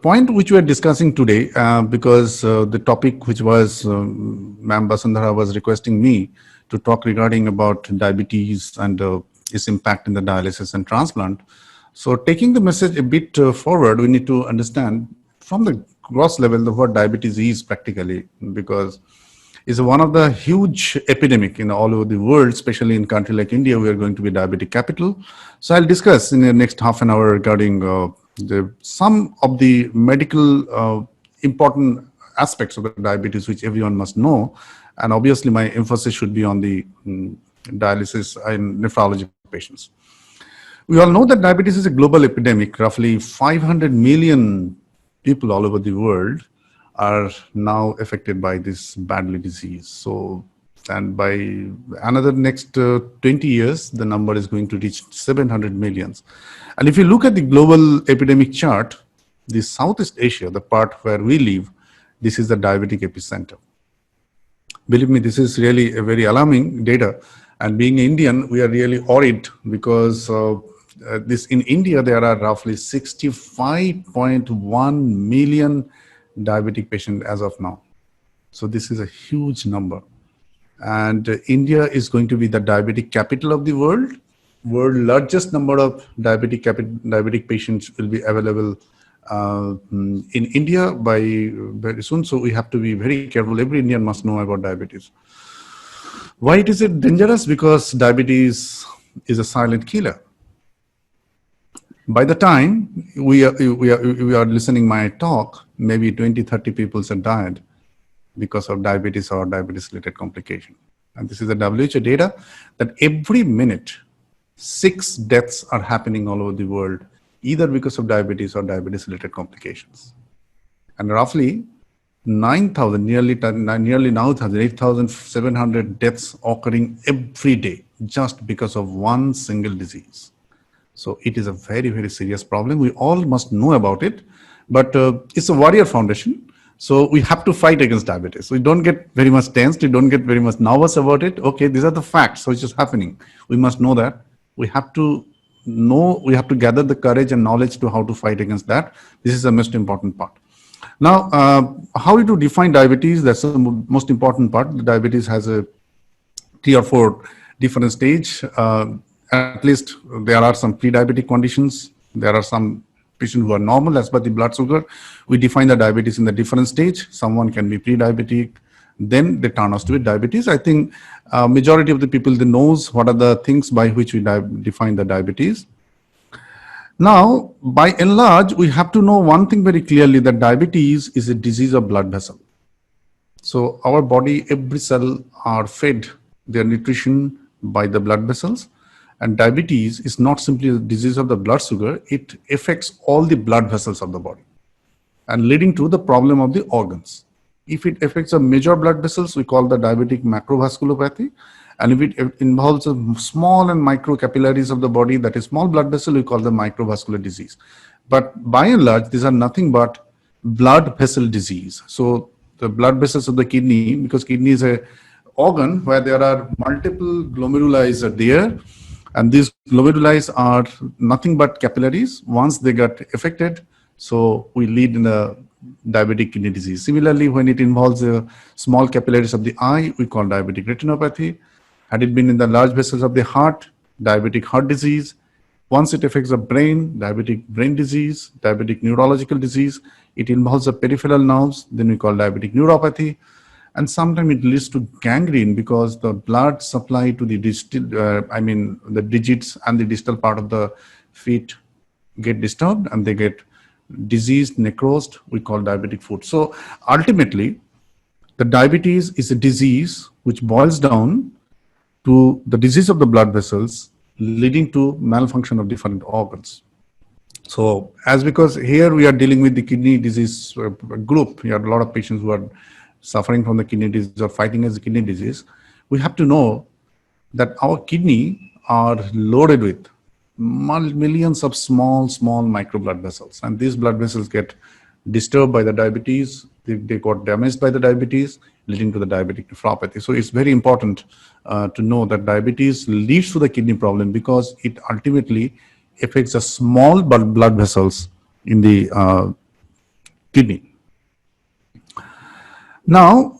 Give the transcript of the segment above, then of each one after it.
point which we are discussing today, because the topic which was Ma'am Basundhara was requesting me to talk regarding about diabetes and its impact in the dialysis and transplant. So taking the message a bit forward, we need to understand from the gross level what diabetes is practically, because it's one of the huge epidemic in all over the world, especially in country like India. We are going to be diabetic capital. So I'll discuss in the next half an hour regarding some of the medical important aspects of the diabetes which everyone must know. And obviously my emphasis should be on the dialysis and nephrology patients. We all know that diabetes is a global epidemic. Roughly 500 million people all over the world are now affected by this badly disease. So, and by another next 20 years, the number is going to reach 700 millions. And if you look at the global epidemic chart, the Southeast Asia, the part where we live, this is the diabetic epicenter. Believe me, this is really a very alarming data. And being Indian, we are really worried because in India, there are roughly 65.1 million diabetic patients as of now. So this is a huge number. And India is going to be the diabetic capital of the world. World largest number of diabetic patients will be available in India by very soon. So we have to be very careful. Every Indian must know about diabetes. Why is it dangerous? Because diabetes is a silent killer. By the time we are listening my talk, maybe 20, 30 people have died because of diabetes or diabetes-related complication. And this is the WHO data that every minute, 6 deaths are happening all over the world, either because of diabetes or diabetes-related complications. And roughly 9,000, nearly now 8,700 deaths occurring every day just because of one single disease. So it is a very, very serious problem. We all must know about it, but it's a warrior foundation. So we have to fight against diabetes. We don't get very much tensed. We don't get very much nervous about it. Okay, these are the facts. So it's just happening. We must know that. We have to know, we have to gather the courage and knowledge to how to fight against that. This is the most important part. Now, how to define diabetes? That's the most important part. The diabetes has a 3 or 4 different stage. At least there are some pre-diabetic conditions. There are some patients who are normal as per the blood sugar. We define the diabetes in the different stage. Someone can be pre-diabetic, then they turn out to be diabetes. I think majority of the people, they knows what are the things by which we define the diabetes. Now, by and large, we have to know one thing very clearly, that diabetes is a disease of blood vessel. So our body, every cell are fed their nutrition by the blood vessels. And diabetes is not simply a disease of the blood sugar, it affects all the blood vessels of the body and leading to the problem of the organs. If it affects the major blood vessels, we call the diabetic macrovasculopathy. And if it involves the small and micro capillaries of the body, that is small blood vessel, we call the microvascular disease. But by and large, these are nothing but blood vessel disease. So the blood vessels of the kidney, because kidney is a organ where there are multiple glomeruli are there. And these glomeruli are nothing but capillaries. Once they get affected, so we lead in a diabetic kidney disease. Similarly, when it involves the small capillaries of the eye, we call diabetic retinopathy. Had it been in the large vessels of the heart, diabetic heart disease. Once it affects the brain, diabetic brain disease, diabetic neurological disease. It involves the peripheral nerves, then we call diabetic neuropathy. And sometimes it leads to gangrene because the blood supply to the the digits and the distal part of the feet get disturbed and they get diseased, necrosed. We call diabetic foot. So ultimately, the diabetes is a disease which boils down to the disease of the blood vessels leading to malfunction of different organs. So because here we are dealing with the kidney disease group, we have a lot of patients who are suffering from the kidney disease or fighting against the kidney disease. We have to know that our kidney are loaded with millions of small micro blood vessels, and these blood vessels get disturbed by the diabetes. They got damaged by the diabetes, leading to the diabetic nephropathy. So it's very important to know that diabetes leads to the kidney problem because it ultimately affects the small blood vessels in the kidney. Now,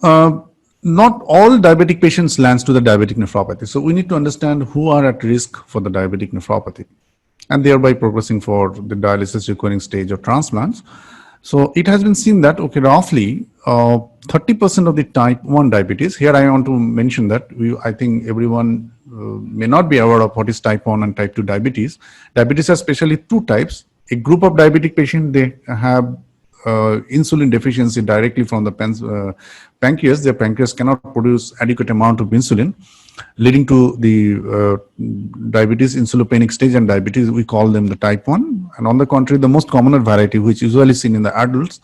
not all diabetic patients lands to the diabetic nephropathy. So we need to understand who are at risk for the diabetic nephropathy and thereby progressing for the dialysis requiring stage or transplants. So it has been seen that, okay, roughly 30% of the type 1 diabetes, here I want to mention that I think everyone may not be aware of what is type 1 and type 2 diabetes. Diabetes has especially two types. A group of diabetic patients, they have insulin deficiency directly from the pancreas. Their pancreas cannot produce adequate amount of insulin, leading to the diabetes, insulopenic stage and diabetes. We call them the type 1. And on the contrary, the most common variety, which is usually seen in the adults,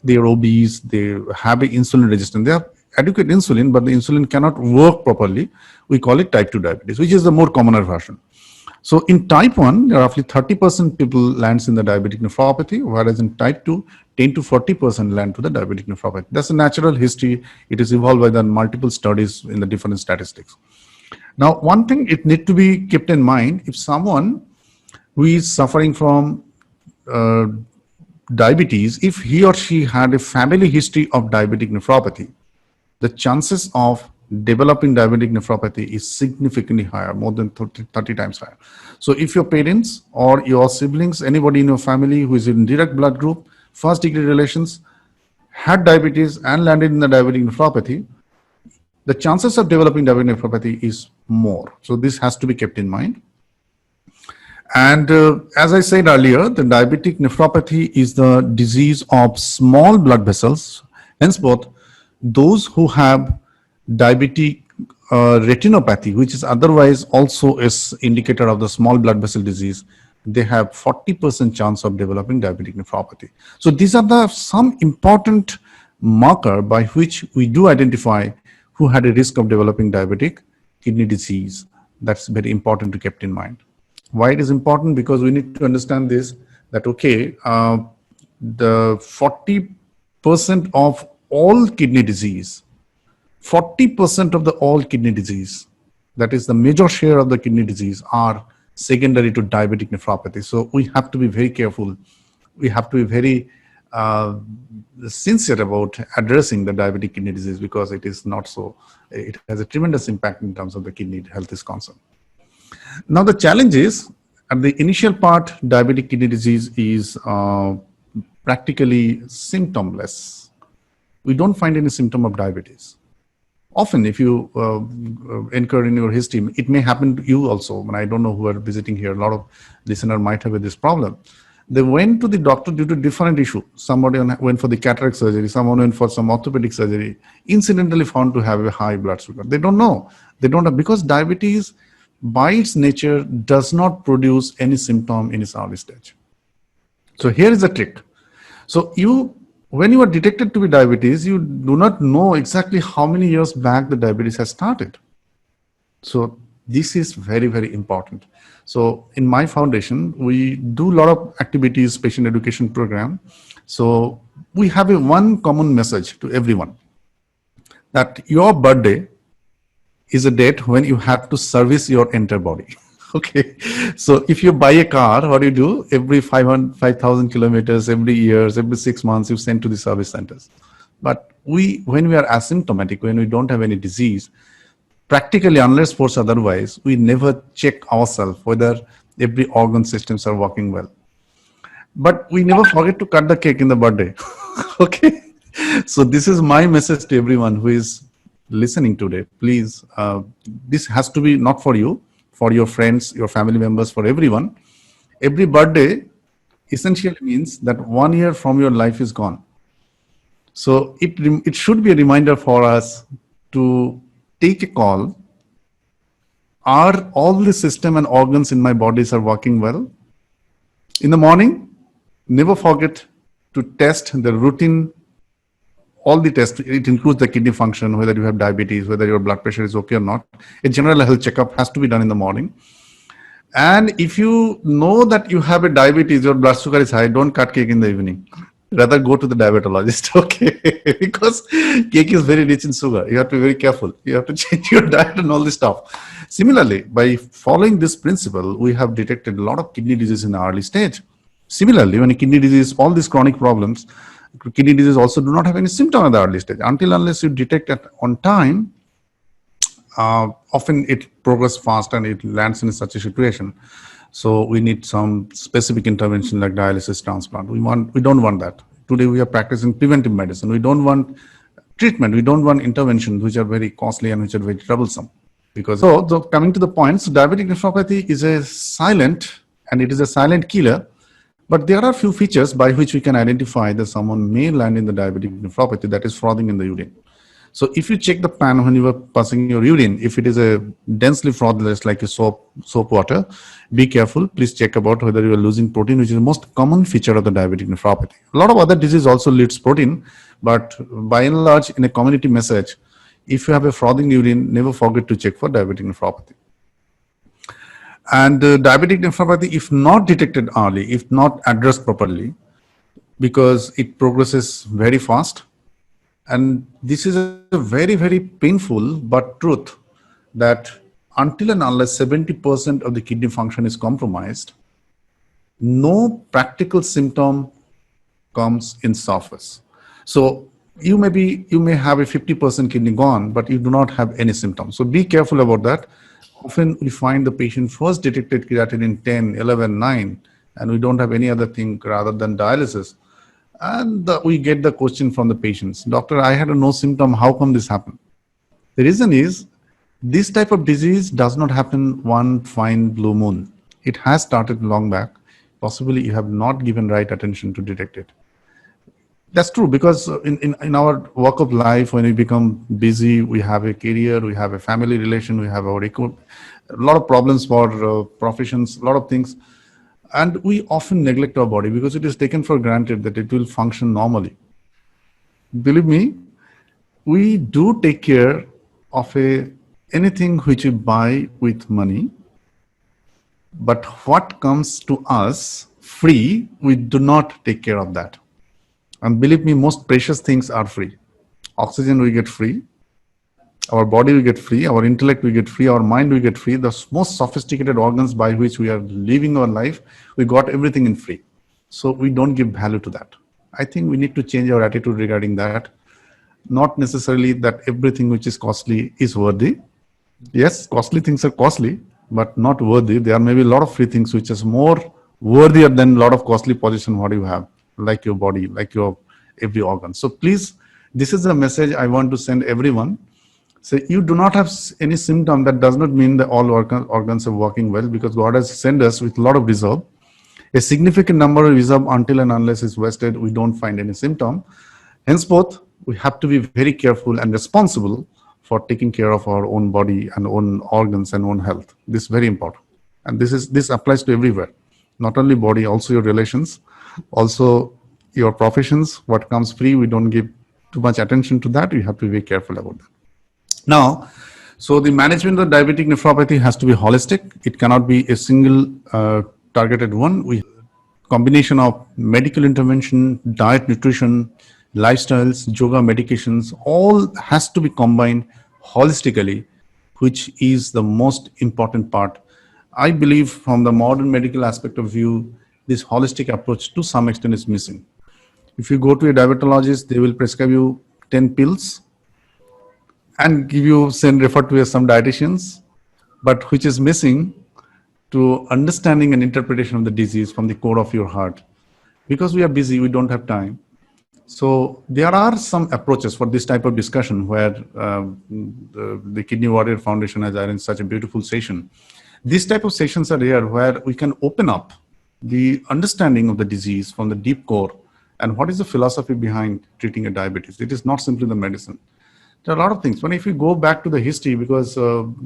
they are obese, they have a insulin resistance. They have adequate insulin, but the insulin cannot work properly. We call it type 2 diabetes, which is the more common version. So in type 1, roughly 30% people lands in the diabetic nephropathy, whereas in type 2, 10 to 40% land to the diabetic nephropathy. That's a natural history. It is evolved by the multiple studies in the different statistics. Now, one thing it needs to be kept in mind, if someone who is suffering from diabetes, if he or she had a family history of diabetic nephropathy, the chances of developing diabetic nephropathy is significantly higher, more than 30 times higher. So if your parents or your siblings, anybody in your family who is in direct blood group, first degree relations, had diabetes and landed in the diabetic nephropathy, the chances of developing diabetic nephropathy is more. So this has to be kept in mind. And as I said earlier, the diabetic nephropathy is the disease of small blood vessels. Henceforth, those who have diabetic retinopathy, which is otherwise also is indicator of the small blood vessel disease, they have 40% chance of developing diabetic nephropathy. So these are the some important marker by which we do identify who had a risk of developing diabetic kidney disease. That's very important to keep in mind. Why it is important? Because we need to understand this, that okay, the 40% of all kidney disease, 40% of the all kidney disease, that is the major share of the kidney disease, are secondary to diabetic nephropathy. So we have to be very careful. We have to be very sincere about addressing the diabetic kidney disease, because it is not so, it has a tremendous impact in terms of the kidney health is concerned. Now the challenge is, at the initial part, diabetic kidney disease is practically symptomless. We don't find any symptom of diabetes. Often, if you incur in your history, it may happen to you also. When I don't know who are visiting here, a lot of listeners might have this problem. They went to the doctor due to different issue. Somebody went for the cataract surgery, someone went for some orthopedic surgery, incidentally found to have a high blood sugar. They don't know. They don't have, because diabetes by its nature does not produce any symptom in its early stage. So here is the trick. So when you are detected to be diabetes, you do not know exactly how many years back the diabetes has started. So this is very, very important. So in my foundation, we do a lot of activities, patient education program. So we have one common message to everyone, that your birthday is a date when you have to service your entire body. Okay, so if you buy a car, what do you do? Every 5,000 kilometers, every year, every 6 months, you send to the service centers. But when we are asymptomatic, when we don't have any disease, practically, unless forced otherwise, we never check ourselves whether every organ systems are working well. But we never forget to cut the cake in the birthday. Okay, so this is my message to everyone who is listening today. Please, this has to be not for you, for your friends, your family members, for everyone. Every birthday essentially means that 1 year from your life is gone. So it should be a reminder for us to take a call. Are all the system and organs in my bodies are working well? In the morning, never forget to test the routine, all the tests. It includes the kidney function, whether you have diabetes, whether your blood pressure is okay or not. A general health checkup has to be done in the morning. And if you know that you have a diabetes, your blood sugar is high, don't cut cake in the evening. Rather go to the diabetologist, okay? Because cake is very rich in sugar. You have to be very careful. You have to change your diet and all this stuff. Similarly, by following this principle, we have detected a lot of kidney disease in the early stage. Similarly, when a kidney disease, all these chronic problems, Kidney disease also do not have any symptom at the early stage. Until unless you detect it on time, often it progresses fast and it lands in such a situation. So we need some specific intervention like dialysis, transplant. We don't want that. Today we are practicing preventive medicine. We don't want treatment. We don't want interventions which are very costly and which are very troublesome. Because so coming to the points, diabetic nephropathy is a silent, and it is a silent killer. But there are few features by which we can identify that someone may land in the diabetic nephropathy, that is frothing in the urine. So if you check the pan when you are passing your urine, if it is a densely frothless like a soap water, be careful. Please check about whether you are losing protein, which is the most common feature of the diabetic nephropathy. A lot of other disease also leads protein, but by and large, in a community message, if you have a frothing urine, never forget to check for diabetic nephropathy. And diabetic nephropathy, if not detected early, if not addressed properly, because it progresses very fast, and this is a very, very painful but truth that until and unless 70% of the kidney function is compromised, no practical symptom comes in surface. So you may have a 50% kidney gone, but you do not have any symptoms. So be careful about that. Often we find the patient first detected creatinine 10, 11, 9, and we don't have any other thing rather than dialysis. And we get the question from the patients, doctor, I had no symptom, how come this happened? The reason is, this type of disease does not happen one fine blue moon. It has started long back. Possibly you have not given right attention to detect it. That's true, because in our walk of life, when we become busy, we have a career, we have a family relation, we have a lot of problems for professions, a lot of things. And we often neglect our body because it is taken for granted that it will function normally. Believe me, we do take care of anything which we buy with money, but what comes to us free, we do not take care of that. And believe me, most precious things are free. Oxygen we get free, our body we get free, our intellect we get free, our mind we get free. The most sophisticated organs by which we are living our life, we got everything in free. So we don't give value to that. I think we need to change our attitude regarding that. Not necessarily that everything which is costly is worthy. Yes, costly things are costly, but not worthy. There may be a lot of free things which is more worthier than a lot of costly possession what you have, like your body, like your every organ. So please, this is a message I want to send everyone. So you do not have any symptom, that does not mean that all organs are working well, because God has sent us with a lot of reserve. A significant number of reserve until and unless it's wasted, we don't find any symptom. Henceforth, we have to be very careful and responsible for taking care of our own body and own organs and own health. This is very important. And this applies to everywhere, not only body, also your relations, also your professions. What comes free, we don't give too much attention to that. You have to be very careful about that. Now, so the management of diabetic nephropathy has to be holistic. It cannot be a single targeted one. Combination of medical intervention, diet, nutrition, lifestyles, yoga, medications, all has to be combined holistically, which is the most important part. I believe from the modern medical aspect of view, this holistic approach to some extent is missing. If you go to a diabetologist, they will prescribe you 10 pills and refer to some dietitians, but which is missing to understanding and interpretation of the disease from the core of your heart. Because we are busy, we don't have time. So there are some approaches for this type of discussion where the Kidney Warrior Foundation has arranged such a beautiful session. These type of sessions are here where we can open up the understanding of the disease from the deep core and what is the philosophy behind treating a diabetes. It is not simply the medicine. There are a lot of things. But if we go back to the history, because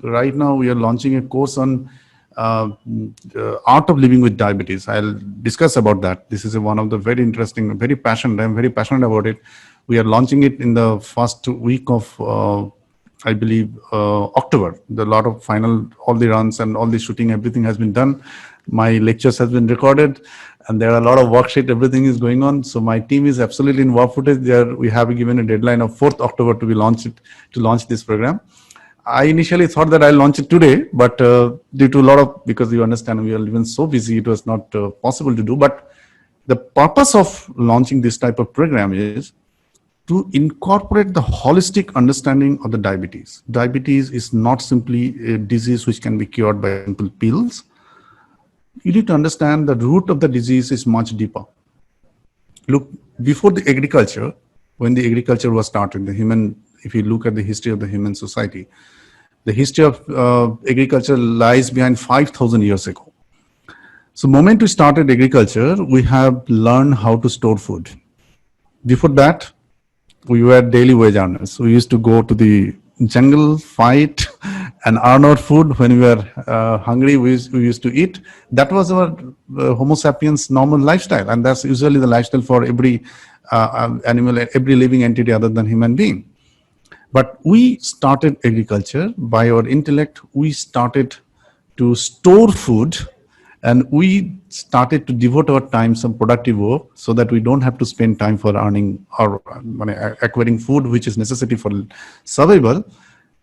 right now we are launching a course on art of living with diabetes. I'll discuss about that. This is one of the very interesting, very passionate. I'm very passionate about it. We are launching it in the first week of, I believe, October. A lot of all the runs and all the shooting, everything has been done. My lectures has been recorded, and there are a lot of worksheet. Everything is going on. So my team is absolutely in work footage. There we have given a deadline of 4th October to launch this program. I initially thought that I'll launch it today, but due to because you understand, we are even so busy, it was not possible to do. But The purpose of launching this type of program is to incorporate the holistic understanding of the diabetes. Diabetes is not simply a disease which can be cured by simple pills. You need to understand the root of the disease is much deeper. Look, before the agriculture, when the agriculture was started, if you look at the history of the human society, the history of agriculture lies behind 5,000 years ago. So moment we started agriculture, we have learned how to store food. Before that, we were daily wage earners. We used to go to the jungle, fight, and earn our food. When we were hungry, we used to eat. That was our Homo sapiens normal lifestyle. And that's usually the lifestyle for every animal, every living entity other than human being. But we started agriculture by our intellect. We started to store food, and we started to devote our time some productive work so that we don't have to spend time for earning or acquiring food, which is necessity for survival.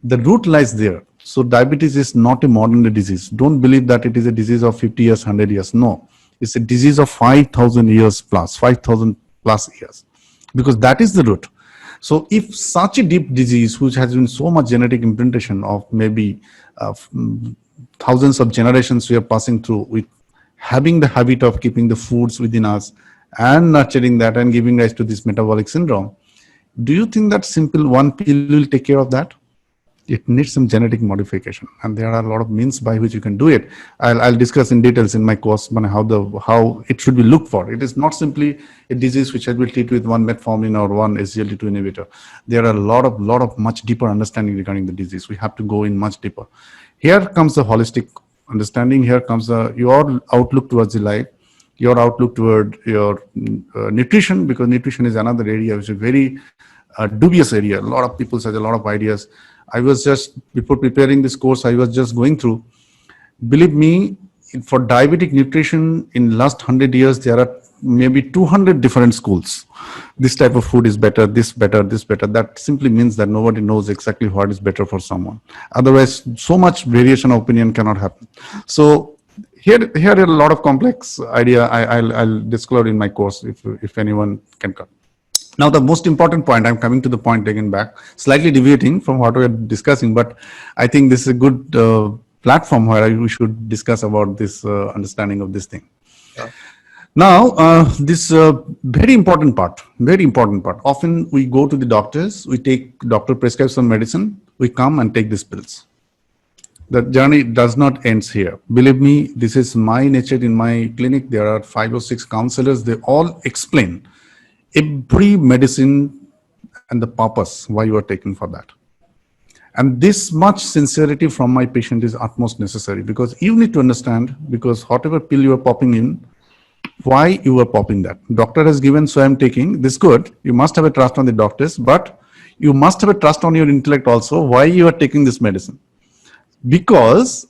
The root lies there. So diabetes is not a modern day disease. Don't believe that it is a disease of 50 years, 100 years. No, it's a disease of 5,000 years plus, 5,000 plus years, because that is the root. So if such a deep disease, which has been so much genetic imprintation of maybe thousands of generations we are passing through, with having the habit of keeping the foods within us and nurturing that and giving rise to this metabolic syndrome, do you think that simple one pill will take care of that? It needs some genetic modification, and there are a lot of means by which you can do it. I'll discuss in details in my course how it should be looked for. It is not simply a disease which I will treat with one metformin or one SGLT2 inhibitor. There are a lot of much deeper understanding regarding the disease. We have to go in much deeper. Here comes the holistic understanding. Here comes your outlook towards the life, your outlook toward your nutrition, because nutrition is another area which is very dubious area. A lot of people have a lot of ideas. I was just, before preparing this course, I was just going through. Believe me, for diabetic nutrition in last 100 years, there are maybe 200 different schools. This type of food is better, this better, this better. That simply means that nobody knows exactly what is better for someone. Otherwise, so much variation of opinion cannot happen. So here are a lot of complex idea. I'll disclose in my course if anyone can come. Now, the most important point, I'm coming to the point again back, slightly deviating from what we're discussing, but I think this is a good platform where we should discuss about this understanding of this thing. Yeah. Now, this very important part. Often we go to the doctors, we take doctor prescribes some medicine, we come and take these pills. The journey does not end here. Believe me, this is my nature in my clinic. There are 5 or 6 counselors. They all explain every medicine and the purpose why you are taking for that. And this much sincerity from my patient is utmost necessary, because you need to understand, because whatever pill you are popping in, why you are popping that. Doctor has given, so I'm taking this. Good. You must have a trust on the doctors, but you must have a trust on your intellect also, why you are taking this medicine. Because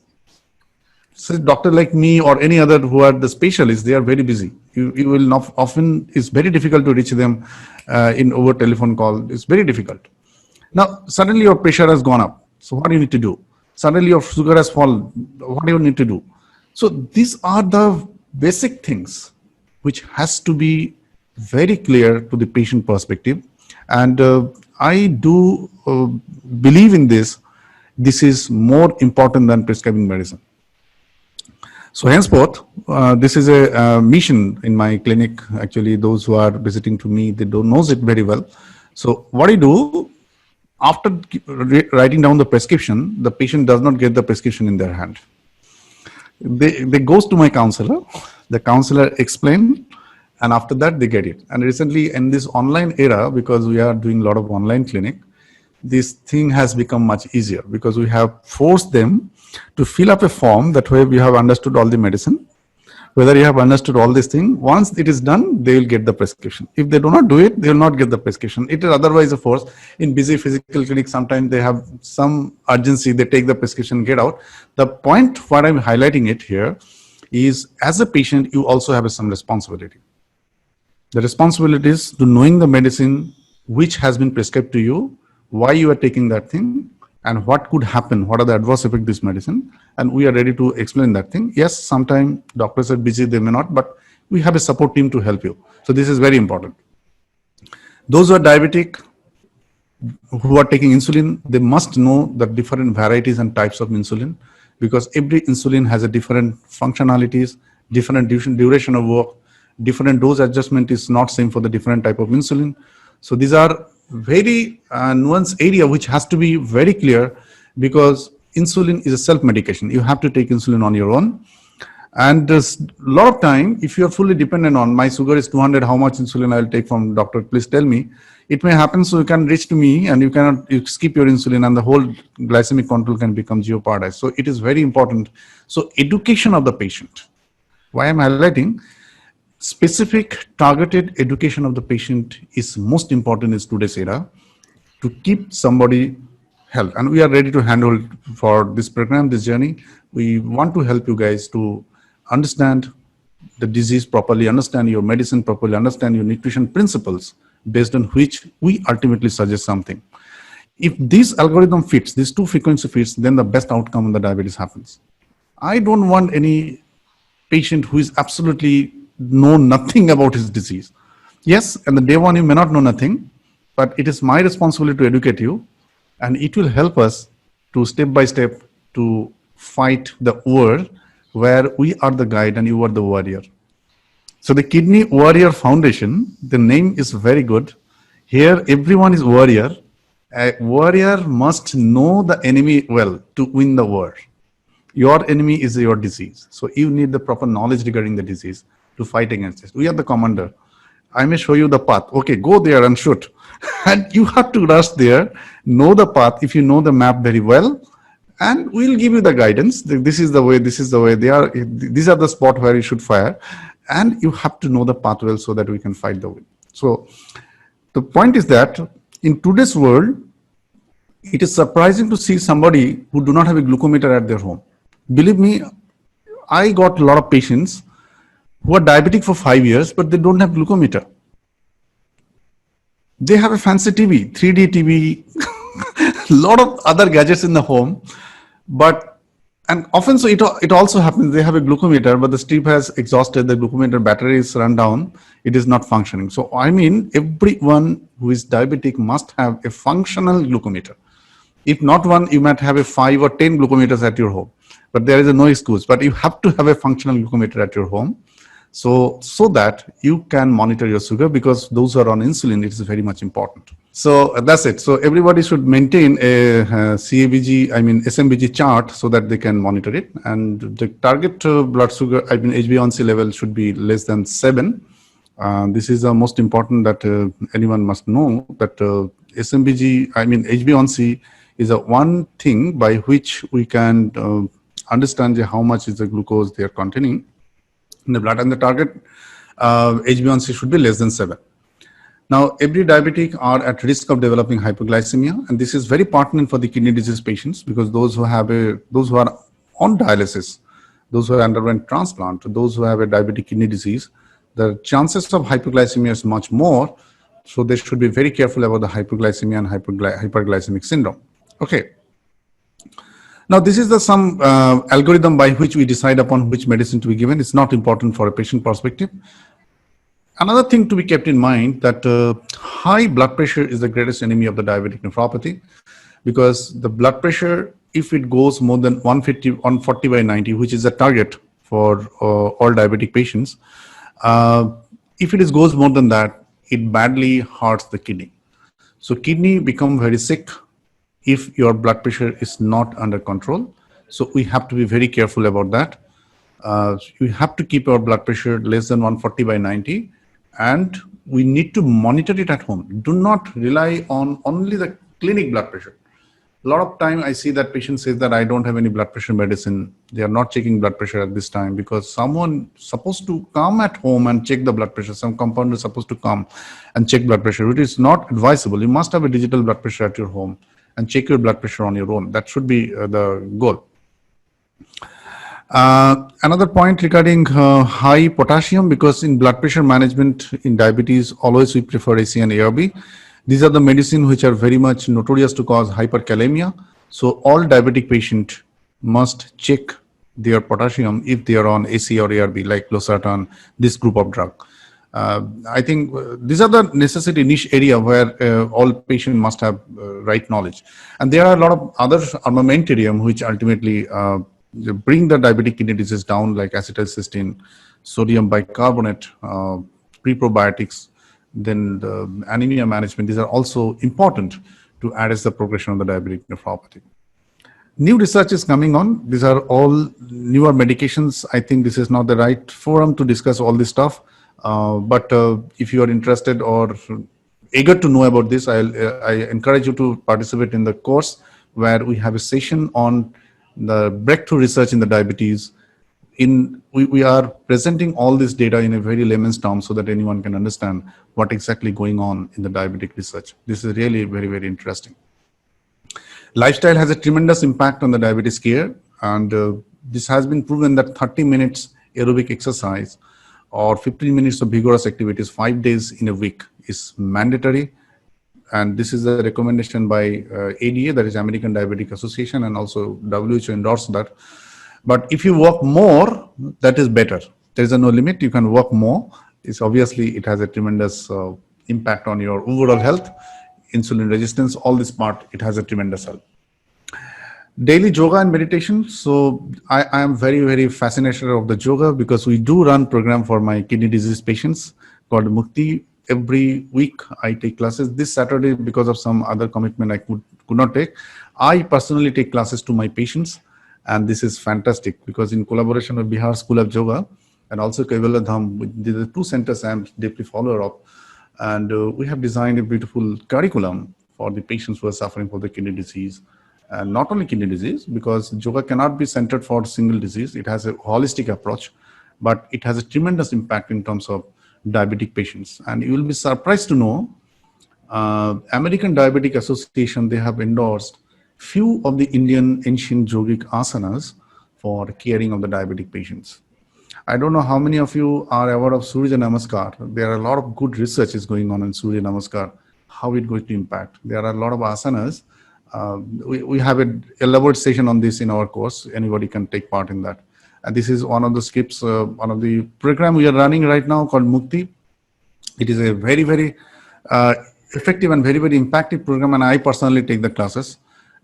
so doctor like me or any other who are the specialists, they are very busy. You will not, often it's very difficult to reach them in over telephone call. It's very difficult. Now, suddenly your pressure has gone up. So what do you need to do? Suddenly your sugar has fallen. What do you need to do? So these are the basic things which has to be very clear to the patient perspective. And I do believe in this. This is more important than prescribing medicine. So henceforth, this is a mission in my clinic. Actually, those who are visiting to me, they don't know it very well. So what I do, after writing down the prescription, the patient does not get the prescription in their hand. They goes to my counselor. The counselor explain, and after that they get it. And recently in this online era, because we are doing a lot of online clinic, this thing has become much easier, because we have forced them to fill up a form that way we have understood all the medicine. Whether you have understood all this thing, once it is done, they will get the prescription. If they do not do it, they will not get the prescription. It is otherwise, of course, in busy physical clinics, sometimes they have some urgency, they take the prescription, get out. The point what I'm highlighting it here is, as a patient, you also have some responsibility. The responsibility is to knowing the medicine which has been prescribed to you, why you are taking that thing, and what could happen, what are the adverse effects of this medicine, and we are ready to explain that thing. Yes, sometimes doctors are busy, they may not, but we have a support team to help you. So this is very important. Those who are diabetic, who are taking insulin, they must know the different varieties and types of insulin, because every insulin has a different functionalities, different duration of work, different dose adjustment is not same for the different type of insulin. So these are very nuanced area which has to be very clear, because insulin is a self-medication. You have to take insulin on your own. And there's a lot of time, if you're fully dependent on my sugar is 200, how much insulin I'll take from doctor, please tell me. It may happen, so you can reach to me and you skip your insulin and the whole glycemic control can become jeopardized. So it is very important. So education of the patient. Why I'm highlighting, specific targeted education of the patient is most important in today's era to keep somebody health. And we are ready to handle for this program, this journey. We want to help you guys to understand the disease properly, understand your medicine properly, understand your nutrition principles, based on which we ultimately suggest something. If this algorithm fits, these two frequency fits, then the best outcome in the diabetes happens. I don't want any patient who is absolutely know nothing about his disease. Yes, and the day one you may not know nothing, but it is my responsibility to educate you, and it will help us to step by step to fight the war where we are the guide and you are the warrior. So the Kidney Warrior Foundation, the name is very good. Here everyone is warrior. A warrior must know the enemy well to win the war. Your enemy is your disease. So you need the proper knowledge regarding the disease to fight against it. We are the commander. I may show you the path. Okay, go there and shoot. And you have to rush there, know the path if you know the map very well, and we'll give you the guidance. This is the way, this is the way. These are the spot where you should fire. And you have to know the path well so that we can fight the win. So the point is that in today's world, it is surprising to see somebody who do not have a glucometer at their home. Believe me, I got a lot of patients who are diabetic for 5 years, but they don't have glucometer. They have a fancy TV, 3D TV, a lot of other gadgets in the home, and often so it also happens they have a glucometer, but the strip has exhausted, the glucometer battery is run down, it is not functioning. So I mean, everyone who is diabetic must have a functional glucometer. If not one, you might have a 5 or 10 glucometers at your home, but there is no excuse. But you have to have a functional glucometer at your home, so that you can monitor your sugar, because those who are on insulin, it is very much important. So that's it. So everybody should maintain a SMBG chart so that they can monitor it. And the target blood sugar, HbA1c level should be less than 7. This is the most important that anyone must know, that HbA1c is a one thing by which we can understand how much is the glucose they are containing in the blood, and the target HbA1c should be less than 7. Now, every diabetic are at risk of developing hypoglycemia, and this is very pertinent for the kidney disease patients, because those who are on dialysis, those who have undergone transplant, those who have a diabetic kidney disease, the chances of hypoglycemia is much more. So they should be very careful about the hypoglycemia and hyperglycemic syndrome. Okay. Now, this is some algorithm by which we decide upon which medicine to be given. It's not important for a patient perspective. Another thing to be kept in mind, that high blood pressure is the greatest enemy of the diabetic nephropathy, because the blood pressure, if it goes more than 140/90, which is the target for all diabetic patients, if it goes more than that, it badly hurts the kidney. So kidney become very sick if your blood pressure is not under control. So we have to be very careful about that. We have to keep our blood pressure less than 140/90. And we need to monitor it at home. Do not rely on only the clinic blood pressure. A lot of time I see that patient says that I don't have any blood pressure medicine. They are not checking blood pressure at this time, because someone supposed to come at home and check the blood pressure. Some compounder is supposed to come and check blood pressure. It is not advisable. You must have a digital blood pressure at your home and check your blood pressure on your own. That should be the goal. Another point regarding high potassium, because in blood pressure management in diabetes, always we prefer AC and ARB. These are the medicine which are very much notorious to cause hyperkalemia. So all diabetic patient must check their potassium if they are on AC or ARB, like losartan, this group of drug. I think these are the necessity niche area where all patient must have right knowledge. And there are a lot of other armamentarium which ultimately bring the diabetic kidney disease down, like acetylcysteine, sodium bicarbonate, pre-probiotics, then the anemia management. These are also important to address the progression of the diabetic nephropathy. New research is coming on. These are all newer medications. I think this is not the right forum to discuss all this stuff. But if you are interested or eager to know about this, I encourage you to participate in the course where we have a session on the breakthrough research in the diabetes. We are presenting all this data in a very layman's terms so that anyone can understand what exactly going on in the diabetic research. This is really very, very interesting. Lifestyle has a tremendous impact on the diabetes care, and this has been proven that 30 minutes aerobic exercise or 15 minutes of vigorous activities 5 days in a week is mandatory. And this is a recommendation by ADA, that is American Diabetic Association, and also WHO endorsed that. But if you work more, that is better. There is no limit. You can work more. It's obviously, it has a tremendous impact on your overall health, insulin resistance, all this part, it has a tremendous help. Daily yoga and meditation. So I am very, very fascinated of the yoga because we do run program for my kidney disease patients called Mukti. Every week I take classes. This Saturday, because of some other commitment I could not take, I personally take classes to my patients. And this is fantastic because in collaboration with Bihar School of Yoga and also Kaivalya Dham, these are two centers I am deeply follower of. And we have designed a beautiful curriculum for the patients who are suffering from the kidney disease. And not only kidney disease, because yoga cannot be centered for single disease. It has a holistic approach, but it has a tremendous impact in terms of diabetic patients. And you will be surprised to know, American Diabetic Association, they have endorsed few of the Indian ancient yogic asanas for caring of the diabetic patients. I don't know how many of you are aware of Surya Namaskar. There are a lot of good research is going on in Surya Namaskar, how it going to impact. There are a lot of asanas. We have an elaborate session on this in our course. Anybody can take part in that. And this is one of the scripts, one of the program we are running right now called Mukti. It is a very, very effective and very, very impactful program. And I personally take the classes.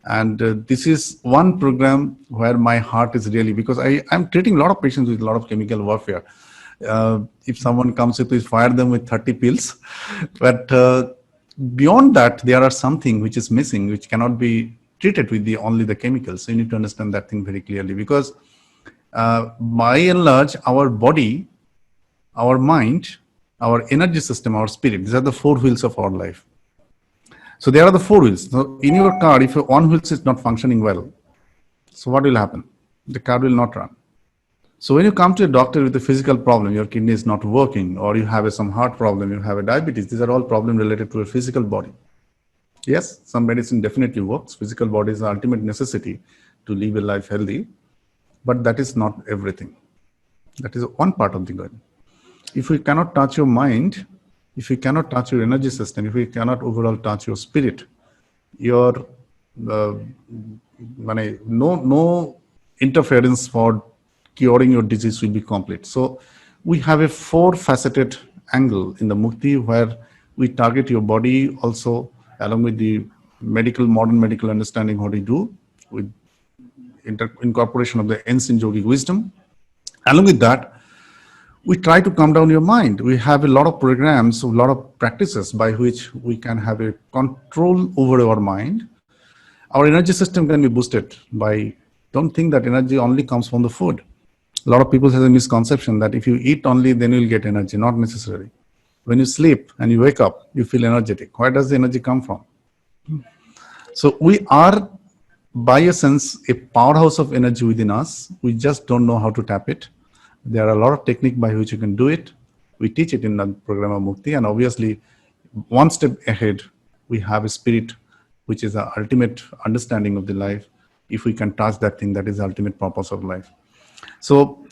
And this is one program where my heart is really, because I'm treating a lot of patients with a lot of chemical warfare. If someone comes with, fire them with 30 pills. But beyond that, there are something which is missing, which cannot be treated with only the chemicals. So you need to understand that thing very clearly, because by and large, our body, our mind, our energy system, our spirit, these are the four wheels of our life. So there are the four wheels. So in your car, if one wheel is not functioning well, so what will happen? The car will not run. So when you come to a doctor with a physical problem, your kidney is not working, or you have some heart problem, you have a diabetes, these are all problems related to a physical body. Yes, some medicine definitely works. Physical body is the ultimate necessity to live a life healthy, but that is not everything. That is one part of the good. If we cannot touch your mind, if you cannot touch your energy system, if you cannot overall touch your spirit, your no interference for curing your disease will be complete. So we have a four-faceted angle in the Mukti where we target your body also along with the modern medical understanding what we do with incorporation of the ancient yogic wisdom. Along with that, we try to calm down your mind. We have a lot of programs, a lot of practices by which we can have a control over our mind. Our energy system can be boosted by, don't think that energy only comes from the food. A lot of people have a misconception that if you eat only, then you'll get energy. Not necessarily. When you sleep and you wake up, you feel energetic. Where does the energy come from? So we are, by a sense, a powerhouse of energy within us. We just don't know how to tap it. There are a lot of techniques by which you can do it. We teach it in the program of Mukti. And obviously, one step ahead, we have a spirit, which is the ultimate understanding of the life. If we can touch that thing, that is the ultimate purpose of life. So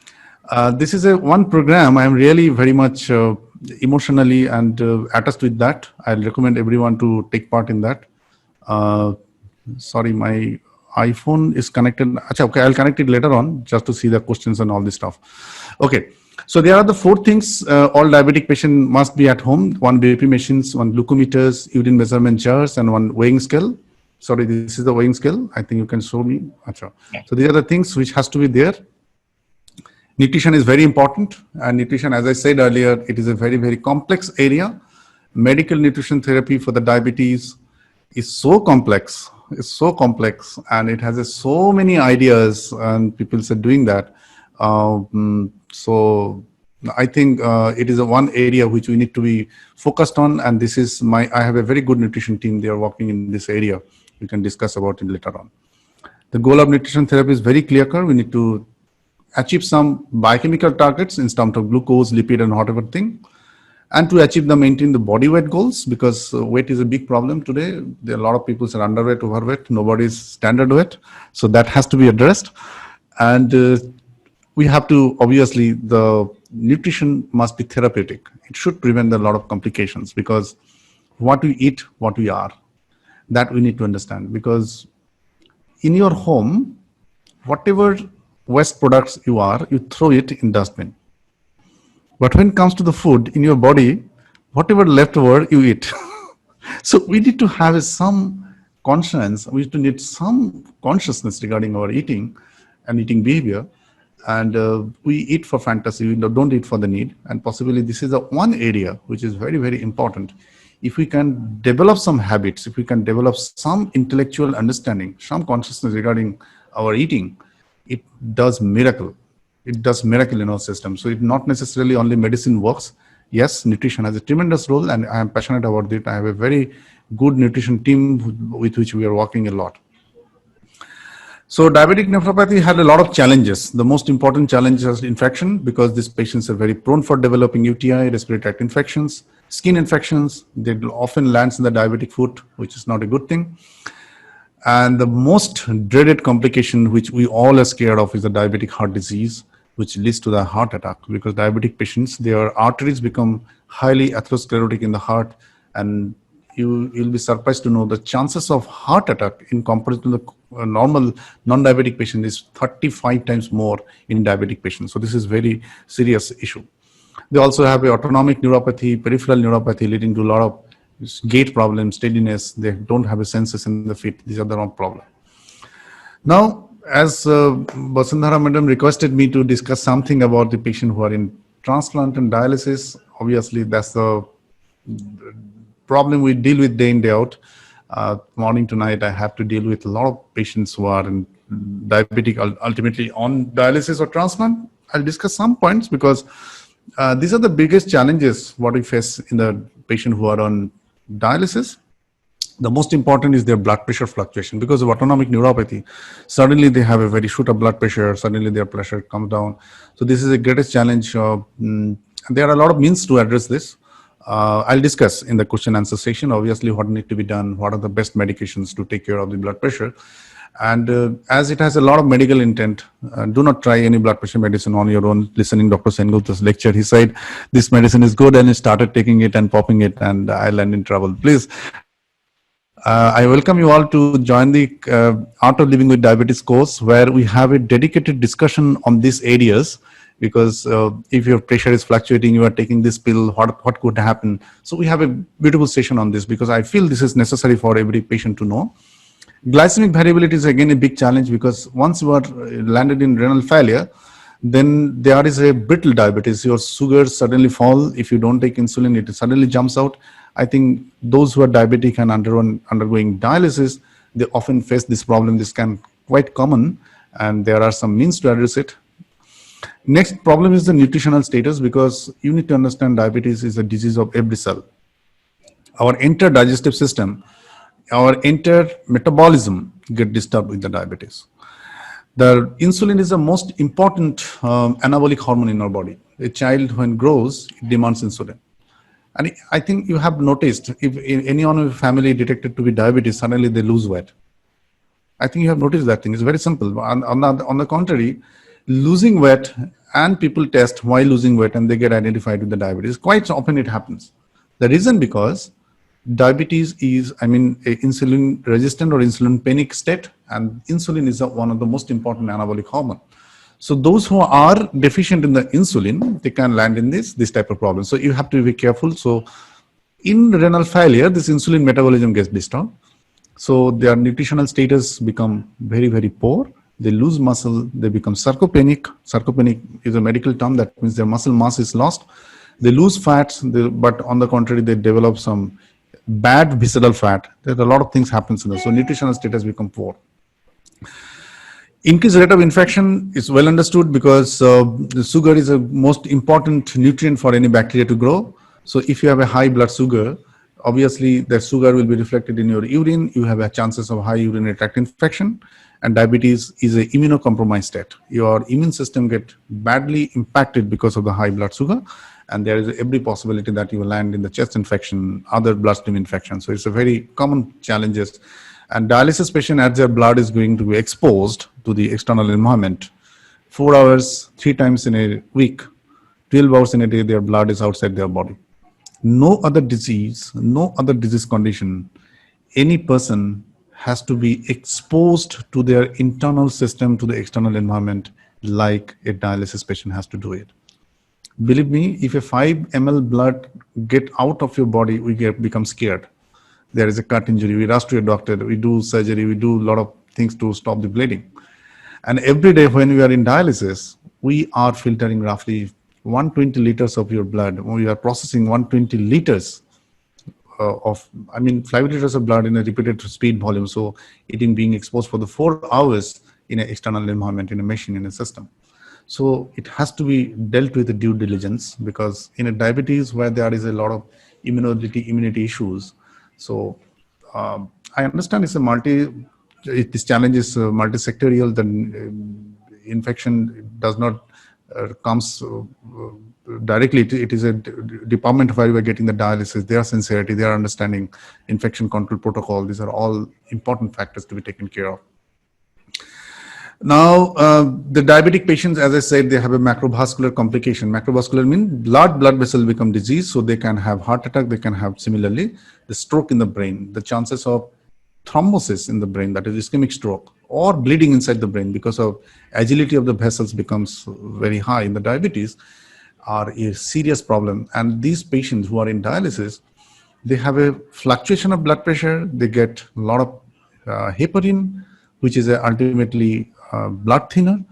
this is one program I am really very much emotionally and attached with that. I'll recommend everyone to take part in that. Sorry, my iPhone is connected. Achha, okay, I'll connect it later on just to see the questions and all this stuff. Okay. So there are the 4 things all diabetic patient must be at home: 1 BP machines, 1 glucometers, urine measurement jars, and 1 weighing scale. Sorry, this is the weighing scale. I think you can show me. Achha. So these are the things which has to be there. Nutrition is very important, and nutrition, as I said earlier, it is a very, very complex area. Medical nutrition therapy for the diabetes is so complex. It's so complex, and it has so many ideas, and people are doing that. So I think it is a one area which we need to be focused on, and this is I have a very good nutrition team. They are working in this area. We can discuss about it later on. The goal of nutrition therapy is very clear. We need to achieve some biochemical targets in terms of glucose, lipid, and whatever thing, and to achieve maintain the body weight goals, because weight is a big problem today. There are a lot of people are underweight, overweight. Nobody's standard weight, so that has to be addressed. And we have to, obviously, the nutrition must be therapeutic. It should prevent a lot of complications, because what we eat, what we are, that we need to understand. Because in your home, whatever waste products you throw it in dustbin. But when it comes to the food in your body, whatever leftover you eat. So we need to have some conscience. We need some consciousness regarding our eating and eating behavior. And we eat for fantasy. We don't eat for the need. And possibly this is the one area which is very, very important. If we can develop some habits, if we can develop some intellectual understanding, some consciousness regarding our eating, it does miracle. It does miracle in our system. So it not necessarily only medicine works. Yes, nutrition has a tremendous role, and I am passionate about it. I have a very good nutrition team with which we are working a lot. So diabetic nephropathy had a lot of challenges. The most important challenge is infection, because these patients are very prone for developing UTI, respiratory tract infections, skin infections. They often lands in the diabetic foot, which is not a good thing. And the most dreaded complication, which we all are scared of, is the diabetic heart disease, which leads to the heart attack. Because diabetic patients, their arteries become highly atherosclerotic in the heart, and you'll be surprised to know the chances of heart attack in comparison to the normal non-diabetic patient is 35 times more in diabetic patients. So this is very serious issue. They also have a autonomic neuropathy, peripheral neuropathy, leading to a lot of gait problems, steadiness. They don't have a senses in the feet. These are the wrong problem. Now, as Basundhara Madam requested me to discuss something about the patient who are in transplant and dialysis, obviously that's the problem we deal with day in, day out. Morning to night, I have to deal with a lot of patients who are in diabetic, ultimately on dialysis or transplant. I'll discuss some points, because these are the biggest challenges what we face in the patient who are on dialysis. The most important is their blood pressure fluctuation. Because of autonomic neuropathy, suddenly they have a very shoot up blood pressure, suddenly their pressure comes down. So this is the greatest challenge. There are a lot of means to address this. I'll discuss in the question answer session, obviously, what need to be done, what are the best medications to take care of the blood pressure. And as it has a lot of medical intent, do not try any blood pressure medicine on your own. Listening Dr. Sengupta's lecture, he said, this medicine is good, and he started taking it and popping it, and I land in trouble. Please, I welcome you all to join the Art of Living with Diabetes course, where we have a dedicated discussion on these areas. Because if your pressure is fluctuating, you are taking this pill, what could happen? So we have a beautiful session on this, because I feel this is necessary for every patient to know. Glycemic variability is again a big challenge, because once you are landed in renal failure, then there is a brittle diabetes. Your sugars suddenly fall. If you don't take insulin, it suddenly jumps out. I think those who are diabetic and undergoing dialysis, they often face this problem. This can quite common, and there are some means to address it. Next problem is the nutritional status, because you need to understand diabetes is a disease of every cell. Our entire digestive system, our entire metabolism get disturbed with the diabetes. The insulin is the most important anabolic hormone in our body. A child, when grows, it demands insulin. And I think you have noticed, if anyone in your family detected to be diabetes, suddenly they lose weight. I think you have noticed that thing. It's very simple. On the contrary, losing weight, and people test while losing weight and they get identified with the diabetes. Quite often it happens. The reason, because Diabetes is, I mean, a insulin resistant or insulin panic state, and insulin is one of the most important anabolic hormone. So those who are deficient in the insulin, they can land in this type of problem. So you have to be careful. So in renal failure, this insulin metabolism gets disturbed. So their nutritional status become very, very poor. They lose muscle. They become sarcopenic. Sarcopenic is a medical term that means their muscle mass is lost. They lose fats, but on the contrary, they develop some bad visceral fat. There are a lot of things happens in this. So nutritional status become poor. Increased rate of infection is well understood because the sugar is a most important nutrient for any bacteria to grow. So if you have a high blood sugar, obviously the sugar will be reflected in your urine. You have a chances of high urinary tract infection, and diabetes is an immunocompromised state. Your immune system get badly impacted because of the high blood sugar, and there is every possibility that you will land in the chest infection, other bloodstream infection. So it's a very common challenges. And dialysis patient, as their blood is going to be exposed to the external environment, 4 hours, 3 times in a week, 12 hours in a day, their blood is outside their body. No other disease condition, any person has to be exposed to their internal system, to the external environment, like a dialysis patient has to do it. Believe me, if a 5 ml blood get out of your body, we become scared. There is a cut injury, we rush to a doctor, we do surgery, we do a lot of things to stop the bleeding. And every day when we are in dialysis, we are filtering roughly 120 liters of your blood. We are processing 120 liters of 5 liters of blood in a repeated speed volume. So it is being exposed for the 4 hours in an external environment, in a machine, in a system. So it has to be dealt with due diligence, because in a diabetes where there is a lot of immunity issues. So I understand it's this challenge is multi-sectorial. The infection does not comes directly. It is a department where we are getting the dialysis, their sincerity, their understanding, infection control protocol. These are all important factors to be taken care of. Now, the diabetic patients, as I said, they have a macrovascular complication. Macrovascular means blood vessel become diseased, so they can have heart attack, they can have similarly the stroke in the brain. The chances of thrombosis in the brain, that is ischemic stroke, or bleeding inside the brain because of agility of the vessels becomes very high in the diabetes, are a serious problem. And these patients who are in dialysis, they have a fluctuation of blood pressure, they get a lot of heparin, which is ultimately blood thinner.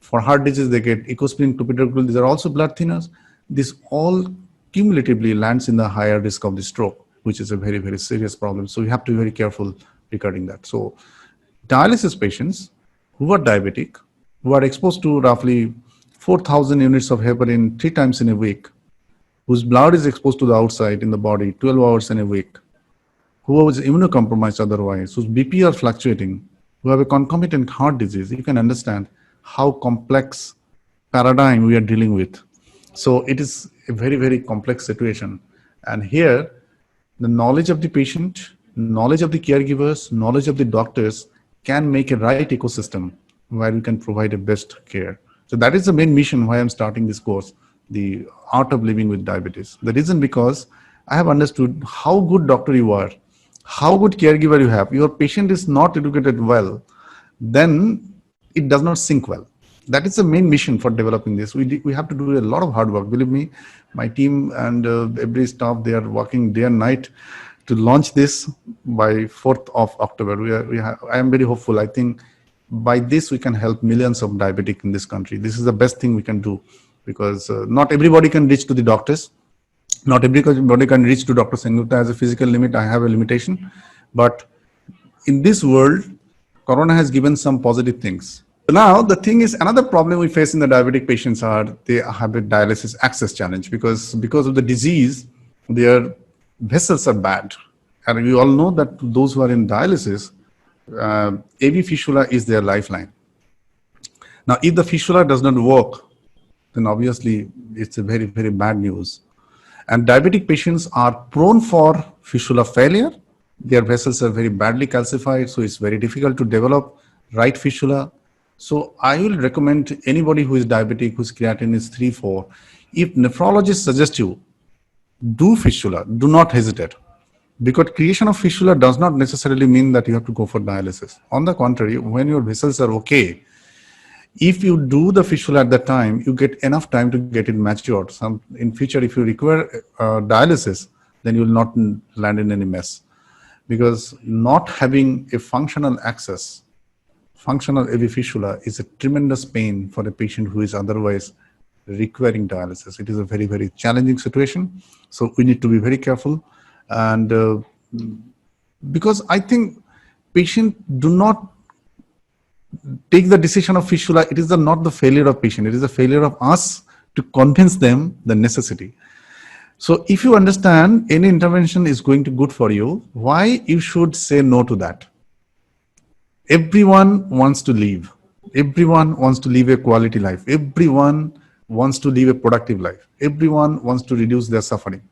For heart disease, they get ecosprin, clopidogrel. These are also blood thinners. This all cumulatively lands in the higher risk of the stroke, which is a very, very serious problem. So you have to be very careful regarding that. So dialysis patients who are diabetic, who are exposed to roughly 4,000 units of heparin 3 times in a week, whose blood is exposed to the outside in the body 12 hours in a week, who is immunocompromised otherwise, whose BP are fluctuating, who have a concomitant heart disease, you can understand how complex paradigm we are dealing with. So it is a very, very complex situation. And here, the knowledge of the patient, knowledge of the caregivers, knowledge of the doctors can make a right ecosystem where we can provide a best care. So that is the main mission why I'm starting this course, the art of living with diabetes. The reason because I have understood how good doctor you are, how good caregiver you have. Your patient is not educated well, then it does not sync well. That is the main mission for developing this. We have to do a lot of hard work. Believe me, my team and every staff, they are working day and night to launch this by 4th of October. I am very hopeful. I think by this we can help millions of diabetic in this country. This is the best thing we can do, because not everybody can reach to the doctors. Not everybody can reach to Dr. Sengupta. As a physical limit, I have a limitation. But in this world, Corona has given some positive things. Now, the thing is, another problem we face in the diabetic patients are they have a dialysis access challenge, because of the disease, their vessels are bad. And we all know that those who are in dialysis, AV fistula is their lifeline. Now, if the fistula does not work, then obviously it's a very, very bad news. And diabetic patients are prone for fistula failure. Their vessels are very badly calcified, so it's very difficult to develop right fistula. So I will recommend anybody who is diabetic, whose creatinine is 3, 4, if nephrologist suggests you, do fistula, do not hesitate. Because creation of fistula does not necessarily mean that you have to go for dialysis. On the contrary, when your vessels are okay, if you do the fistula at that time, you get enough time to get it matured. In future, if you require dialysis, then you will not land in any mess. Because not having a functional access, functional AV fistula is a tremendous pain for a patient who is otherwise requiring dialysis. It is a very, very challenging situation. So we need to be very careful. And because I think patients do not take the decision of fistula, it is not the failure of patient, it is the failure of us to convince them the necessity. So if you understand any intervention is going to good for you, why you should say no to that? Everyone wants to live. Everyone wants to live a quality life. Everyone wants to live a productive life. Everyone wants to reduce their suffering.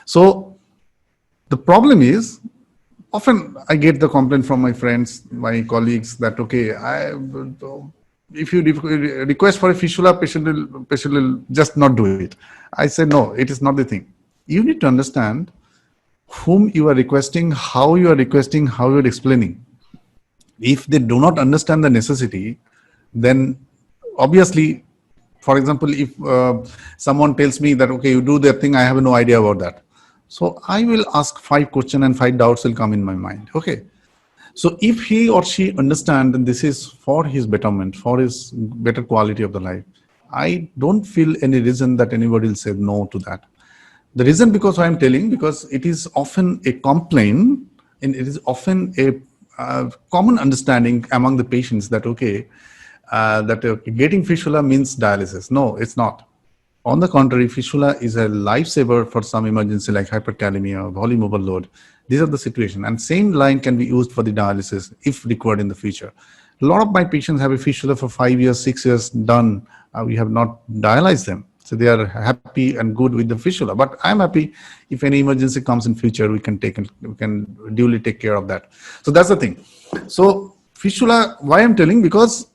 So the problem is, often I get the complaint from my friends, my colleagues that, okay, if you request for a fistula, patient will just not do it. I say, no, it is not the thing. You need to understand whom you are requesting, how you are requesting, how you are explaining. If they do not understand the necessity, then obviously, for example, if someone tells me that, okay, you do that thing, I have no idea about that. So I will ask 5 questions and 5 doubts will come in my mind. Okay. So if he or she understands that this is for his betterment, for his better quality of the life, I don't feel any reason that anybody will say no to that. The reason because I'm telling, because it is often a complaint and it is often a common understanding among the patients that, okay, getting fistula means dialysis. No, it's not. On the contrary, fistula is a lifesaver for some emergency like hyperkalemia, volume overload. These are the situation. And same line can be used for the dialysis if required in the future. A lot of my patients have a fistula for 5 years, 6 years done. We have not dialyzed them. So they are happy and good with the fistula. But I'm happy if any emergency comes in future, we can duly take care of that. So that's the thing. So fistula, why I'm telling, because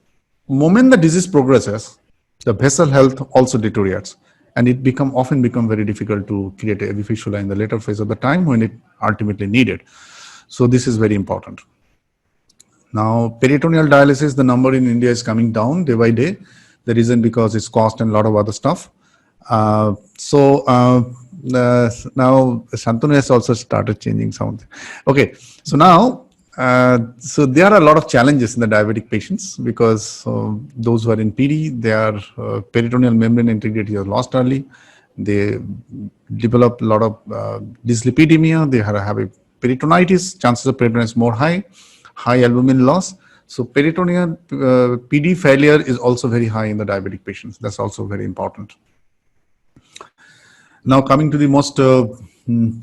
moment the disease progresses, the vessel health also deteriorates, and it often become very difficult to create a AV fistula in the later phase of the time when it ultimately needed. So this is very important. Now, peritoneal dialysis, the number in India is coming down day by day. The reason because it's cost and a lot of other stuff. Now Shantanu has also started changing something. Okay, so now, so there are a lot of challenges in the diabetic patients because those who are in PD, their peritoneal membrane integrity is lost early. They develop a lot of dyslipidemia. They have a peritonitis. Chances of peritonitis more high albumin loss. So peritoneal PD failure is also very high in the diabetic patients. That's also very important. Now coming to the most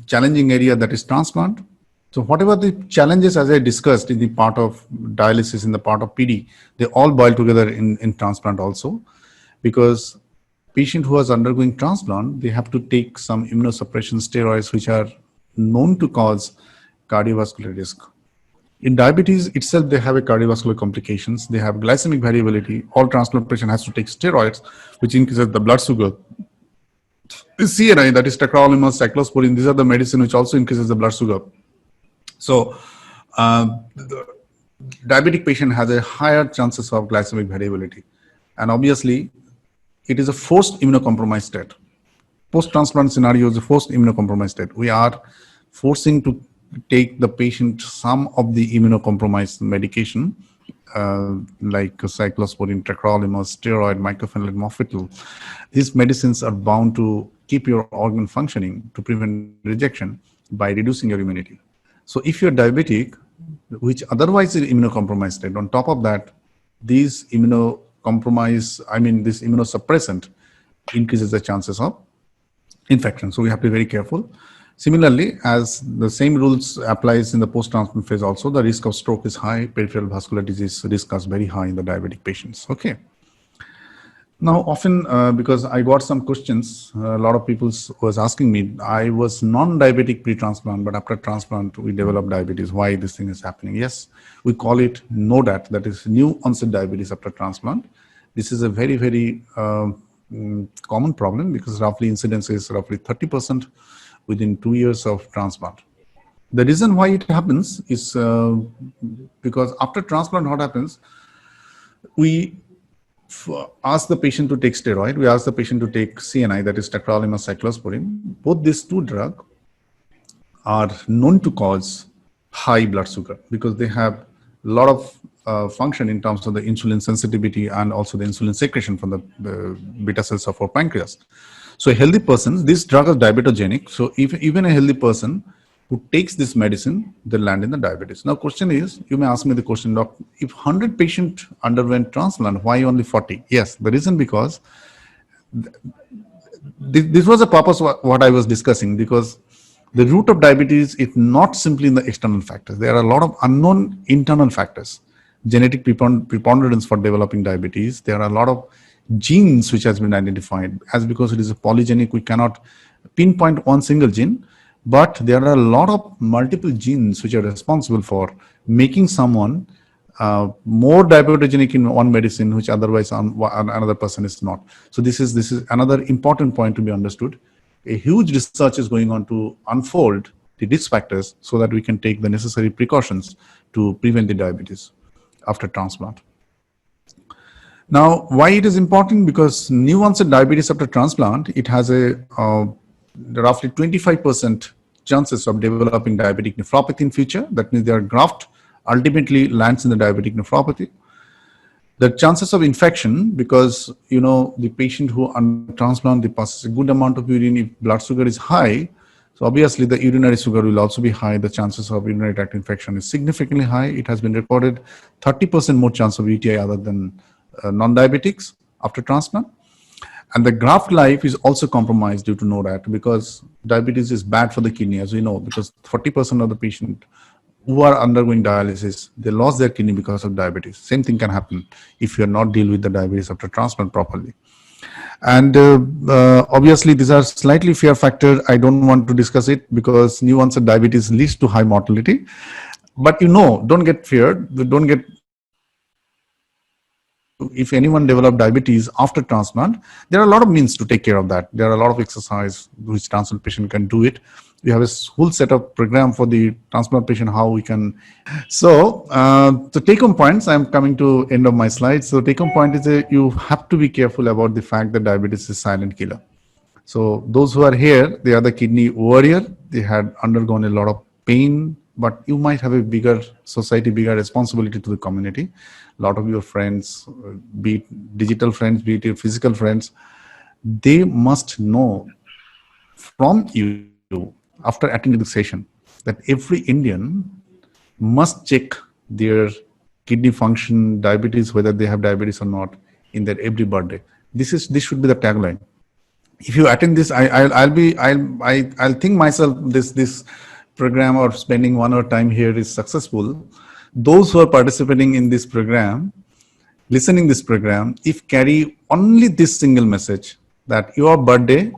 challenging area, that is transplant. So whatever the challenges, as I discussed in the part of dialysis, in the part of PD, they all boil together in transplant also, because patient who is undergoing transplant, they have to take some immunosuppression steroids, which are known to cause cardiovascular risk. In diabetes itself, they have a cardiovascular complications. They have glycemic variability. All transplant patient has to take steroids, which increases the blood sugar. CNI, that is tacrolimus, cyclosporine, these are the medicine which also increases the blood sugar. So the diabetic patient has a higher chances of glycemic variability. And obviously, it is a forced immunocompromised state. Post-transplant scenario is a forced immunocompromised state. We are forcing to take the patient some of the immunocompromised medication, like cyclosporine, tacrolimus, steroid, mycophenolate mofetil. These medicines are bound to keep your organ functioning to prevent rejection by reducing your immunity. So if you're diabetic, which otherwise is immunocompromised state, on top of that, these this immunosuppressant increases the chances of infection. So we have to be very careful. Similarly, as the same rules applies in the post-transplant phase also, the risk of stroke is high, peripheral vascular disease risk is very high in the diabetic patients. Okay. Now, often, because I got some questions, a lot of people was asking me, I was non-diabetic pre-transplant, but after transplant, we developed diabetes. Why this thing is happening? Yes, we call it NODAT, that is new onset diabetes after transplant. This is a very, very common problem because roughly incidence is roughly 30% within 2 years of transplant. The reason why it happens is because after transplant, what happens? We ask the patient to take steroid. We ask the patient to take CNI, that is tacrolimus cyclosporin. Both these two drugs are known to cause high blood sugar because they have a lot of function in terms of the insulin sensitivity and also the insulin secretion from the beta cells of our pancreas. So a healthy person, this drug is diabetogenic. So if even a healthy person who takes this medicine, they land in the diabetes. Now, question is, you may ask me the question, Doc, if 100 patients underwent transplant, why only 40? Yes, the reason because this was the purpose of what I was discussing, because the root of diabetes is not simply in the external factors. There are a lot of unknown internal factors. Genetic preponderance for developing diabetes. There are a lot of genes which has been identified. As because it is a polygenic, we cannot pinpoint one single gene, but there are a lot of multiple genes which are responsible for making someone more diabetogenic in one medicine, which otherwise on another person is not. So this is another important point to be understood. A huge research is going on to unfold the risk factors so that we can take the necessary precautions to prevent the diabetes after transplant. Now, why it is important? Because new onset diabetes after transplant, it has a roughly 25% chances of developing diabetic nephropathy in future. That means their graft ultimately lands in the diabetic nephropathy. The chances of infection, because the patient who under transplant, they passes a good amount of urine. If blood sugar is high, so obviously the urinary sugar will also be high. The chances of urinary tract infection is significantly high. It has been recorded 30% more chance of UTI other than non-diabetics after transplant. And the graft life is also compromised due to NORAD, because diabetes is bad for the kidney, as we know, because 40% of the patient who are undergoing dialysis, they lost their kidney because of diabetes. Same thing can happen if you are not deal with the diabetes after transplant properly. And obviously, these are slightly fear factor. I don't want to discuss it because new onset diabetes leads to high mortality. But don't get feared. Don't get. If anyone develop diabetes after transplant, there are a lot of means to take care of that. There are a lot of exercise which transplant patient can do it. We have a whole set of program for the transplant patient, how we can. So the take home points, I'm coming to end of my slides. So take home point is you have to be careful about the fact that diabetes is silent killer. So those who are here, they are the kidney warrior. They had undergone a lot of pain, but you might have a bigger society, bigger responsibility to the community. A lot of your friends, be it digital friends, be it your physical friends, they must know from you after attending the session that every Indian must check their kidney function, diabetes, whether they have diabetes or not, in their every birthday. This should be the tagline. If you attend this, I'll think myself this program or spending 1 hour time here is successful. Those who are participating in this program, listening this program, if carry only this single message that your birthday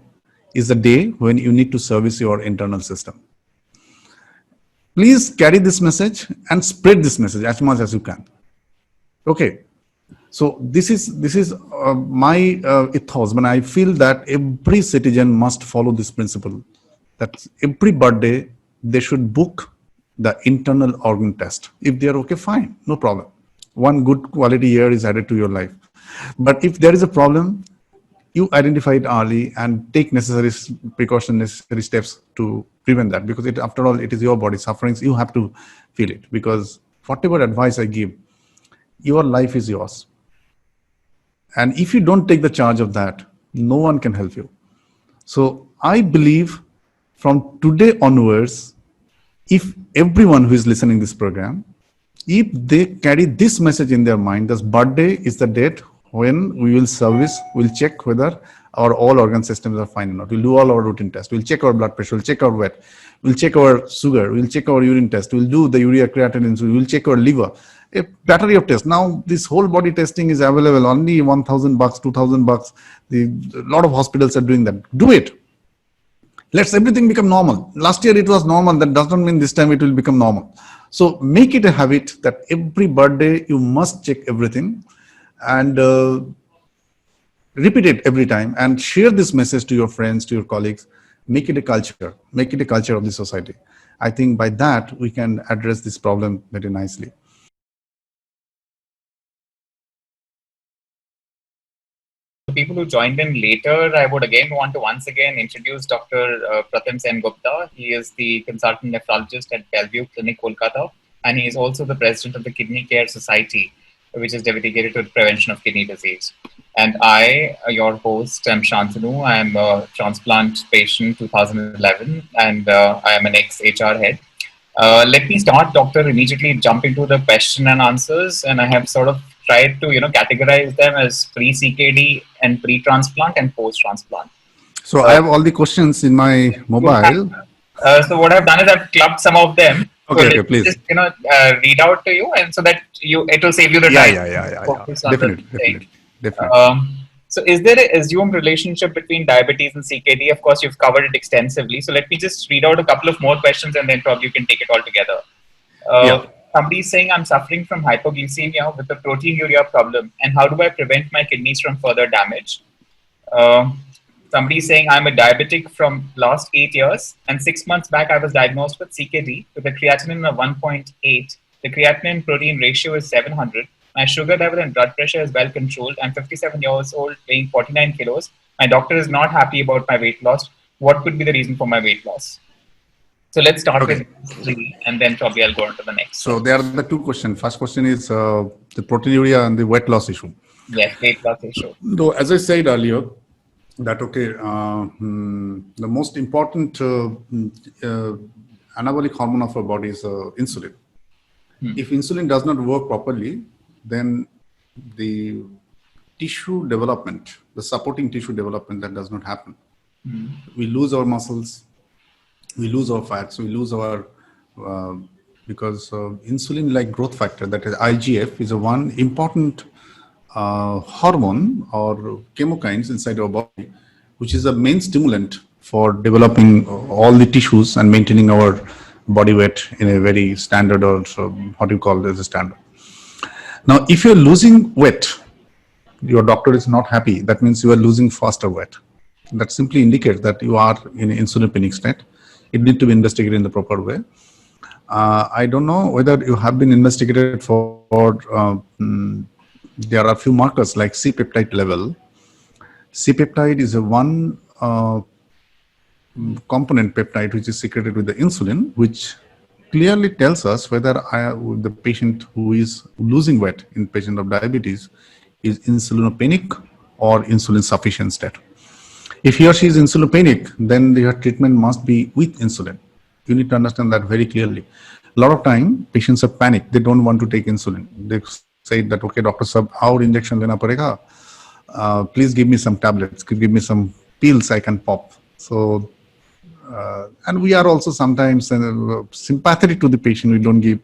is the day when you need to service your internal system. Please carry this message and spread this message as much as you can. Okay. So this is my ethos. When I feel that every citizen must follow this principle, that every birthday they should book the internal organ test. If they are okay, fine, no problem. One good quality year is added to your life. But if there is a problem, you identify it early and take necessary precaution, necessary steps to prevent that. Because after all, it is your body sufferings. You have to feel it. Because whatever advice I give, your life is yours. And if you don't take the charge of that, no one can help you. So I believe from today onwards, if everyone who is listening to this program, if they carry this message in their mind, this birthday is the date when we will service, we'll check whether our all organ systems are fine or not. We'll do all our routine tests. We'll check our blood pressure. We'll check our weight. We'll check our sugar. We'll check our urine test. We'll do the urea creatinine. We'll check our liver. A battery of tests. Now this whole body testing is available. Only $1,000, $2,000. A lot of hospitals are doing that. Do it. Let's everything become normal. Last year it was normal. That doesn't mean this time it will become normal. So make it a habit that every birthday you must check everything and repeat it every time and share this message to your friends, to your colleagues. Make it a culture. Make it a culture of the society. I think by that we can address this problem very nicely. People who joined in later, I would again want to once again introduce Dr. Pratim Sen Gupta. He is the consultant nephrologist at Bellevue Clinic, Kolkata, and he is also the president of the Kidney Care Society, which is dedicated to the prevention of kidney disease. And I, your host, am Shantanu. I am a transplant patient 2011, and I am an ex-HR head. Let me start, Doctor, immediately jump into the question and answers. And I have sort of tried to, categorize them as pre-CKD and pre-transplant and post-transplant. So I have all the questions in my mobile. So what I've done is I've clubbed some of them. Okay, So okay, please. Just, read out to you, and so that it will save you the time. Yeah. Definitely. So is there an assumed relationship between diabetes and CKD? Of course, you've covered it extensively. So let me just read out a couple of more questions and then probably you can take it all together. Somebody's saying, I'm suffering from hypoglycemia with a proteinuria problem. And how do I prevent my kidneys from further damage? Somebody's saying, I'm a diabetic from last 8 years. And 6 months back, I was diagnosed with CKD with a creatinine of 1.8. The creatinine protein ratio is 700. My sugar level and blood pressure is well controlled. I'm 57 years old, weighing 49 kilos. My doctor is not happy about my weight loss. What could be the reason for my weight loss? So let's start with three, and then probably I'll go on to the next. So there are the two questions. First question is the proteinuria and the weight loss issue. Yes, weight loss issue. Though, as I said earlier, that the most important anabolic hormone of our body is insulin. If insulin does not work properly, then the tissue development, the supporting tissue development, that does not happen. We lose our muscles, we lose our fats, we lose our, because insulin-like growth factor, that is IGF, is a one important hormone or chemokines inside our body, which is a main stimulant for developing all the tissues and maintaining our body weight in a very standard, or what you call as a standard. Now, if you're losing weight, your doctor is not happy. That means you are losing faster weight. That simply indicates that you are in an insulinogenic state. It needs to be investigated in the proper way. I don't know whether you have been investigated for, there are a few markers like C-peptide level. C-peptide is a one component peptide which is secreted with the insulin, which clearly tells us whether the patient who is losing weight in patient of diabetes is insulinopenic or insulin sufficient state. If he or she is insulinopenic, then your treatment must be with insulin. You need to understand that very clearly. A lot of time, patients are panicked. They don't want to take insulin. They say that, okay, doctor sahab, our injection lena parega. Please give me some tablets. Give me some pills I can pop. So, and we are also sometimes sympathetic to the patient. We don't give.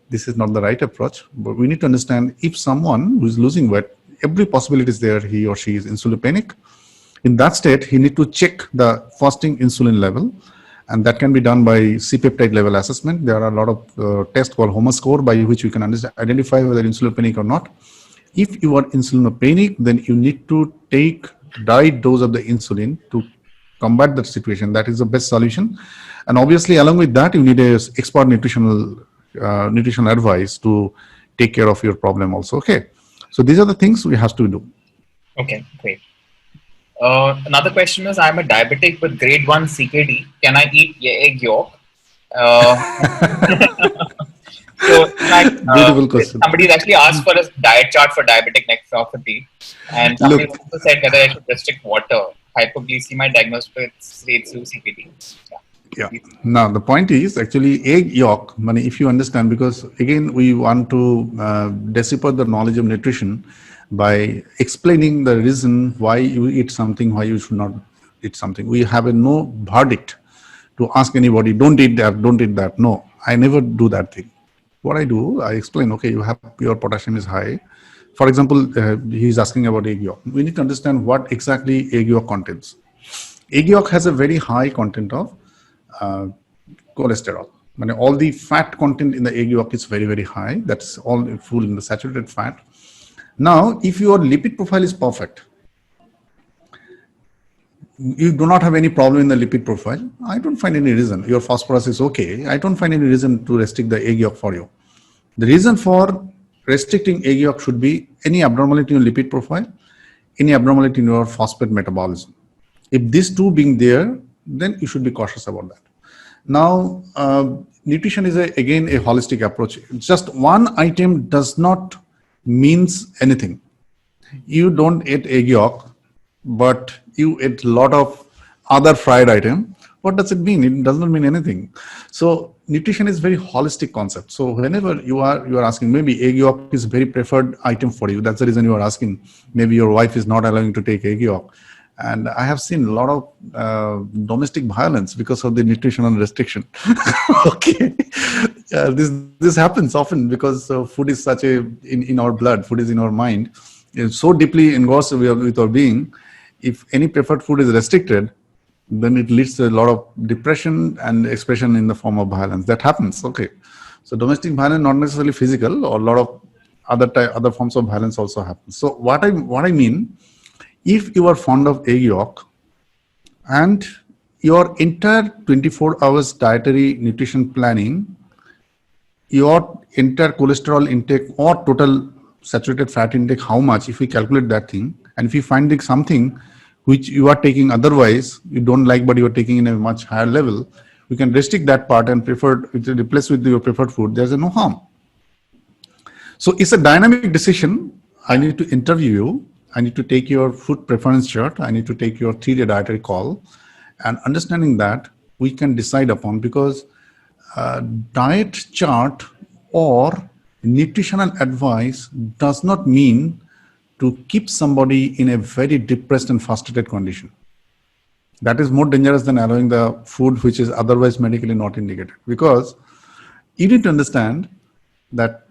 This is not the right approach. But we need to understand, if someone who is losing weight, every possibility is there, he or she is insulinopenic. In that state, he need to check the fasting insulin level, and that can be done by C-peptide level assessment. There are a lot of tests called HOMA-score by which you can identify whether insulinopenic or not. If you are insulinopenic, then you need to take right dose of the insulin to combat that situation. That is the best solution. And obviously, along with that, you need a expert nutritional advice to take care of your problem also. Okay. So these are the things we have to do. Okay, great. Another question is, I'm a diabetic with grade 1 CKD. Can I eat egg yolk? So, beautiful question. Somebody's actually asked for a diet chart for diabetic nephropathy, and somebody also said whether I should restrict water. Hypoglycemia diagnosed with stage 2 CKD. Yeah. Now the point is actually egg yolk. If you understand, because again we want to dissipate the knowledge of nutrition by explaining the reason why you eat something, why you should not eat something. We have no verdict to ask anybody, don't eat that, don't eat that. No, I never do that thing. What I do, I explain, okay, your potassium is high. For example, he's asking about egg yolk. We need to understand what exactly egg yolk contains. Egg yolk has a very high content of cholesterol. All the fat content in the egg yolk is very, very high. That's all full in the saturated fat. Now, if your lipid profile is perfect, you do not have any problem in the lipid profile, I don't find any reason. Your phosphorus is okay. I don't find any reason to restrict the egg yolk for you. The reason for restricting egg yolk should be any abnormality in lipid profile, any abnormality in your phosphate metabolism. If these two being there, then you should be cautious about that. Now, nutrition is again a holistic approach. Just one item does not means anything. You don't eat egg yolk, but you eat a lot of other fried item. What does it mean? It does not mean anything. So nutrition is very holistic concept. So whenever you are asking, maybe egg yolk is very preferred item for you. That's the reason you are asking. Maybe your wife is not allowing you to take egg yolk. And I have seen a lot of domestic violence because of the nutritional restriction. Okay, this happens often because food is such in our blood. Food is in our mind. It's so deeply engrossed with our being. If any preferred food is restricted, then it leads to a lot of depression and expression in the form of violence. That happens. Okay, so domestic violence, not necessarily physical, or a lot of other forms of violence also happen. So what I mean, if you are fond of egg yolk and your entire 24 hours dietary nutrition planning, your entire cholesterol intake or total saturated fat intake, how much, if we calculate that thing, and if you find it something which you are taking otherwise, you don't like, but you are taking in a much higher level, you can restrict that part and replace with your preferred food. There's no harm. So it's a dynamic decision. I need to interview you. I need to take your food preference chart. I need to take your 3-day dietary call, and understanding that we can decide upon, because diet chart or nutritional advice does not mean to keep somebody in a very depressed and frustrated condition. That is more dangerous than allowing the food which is otherwise medically not indicated, because you need to understand that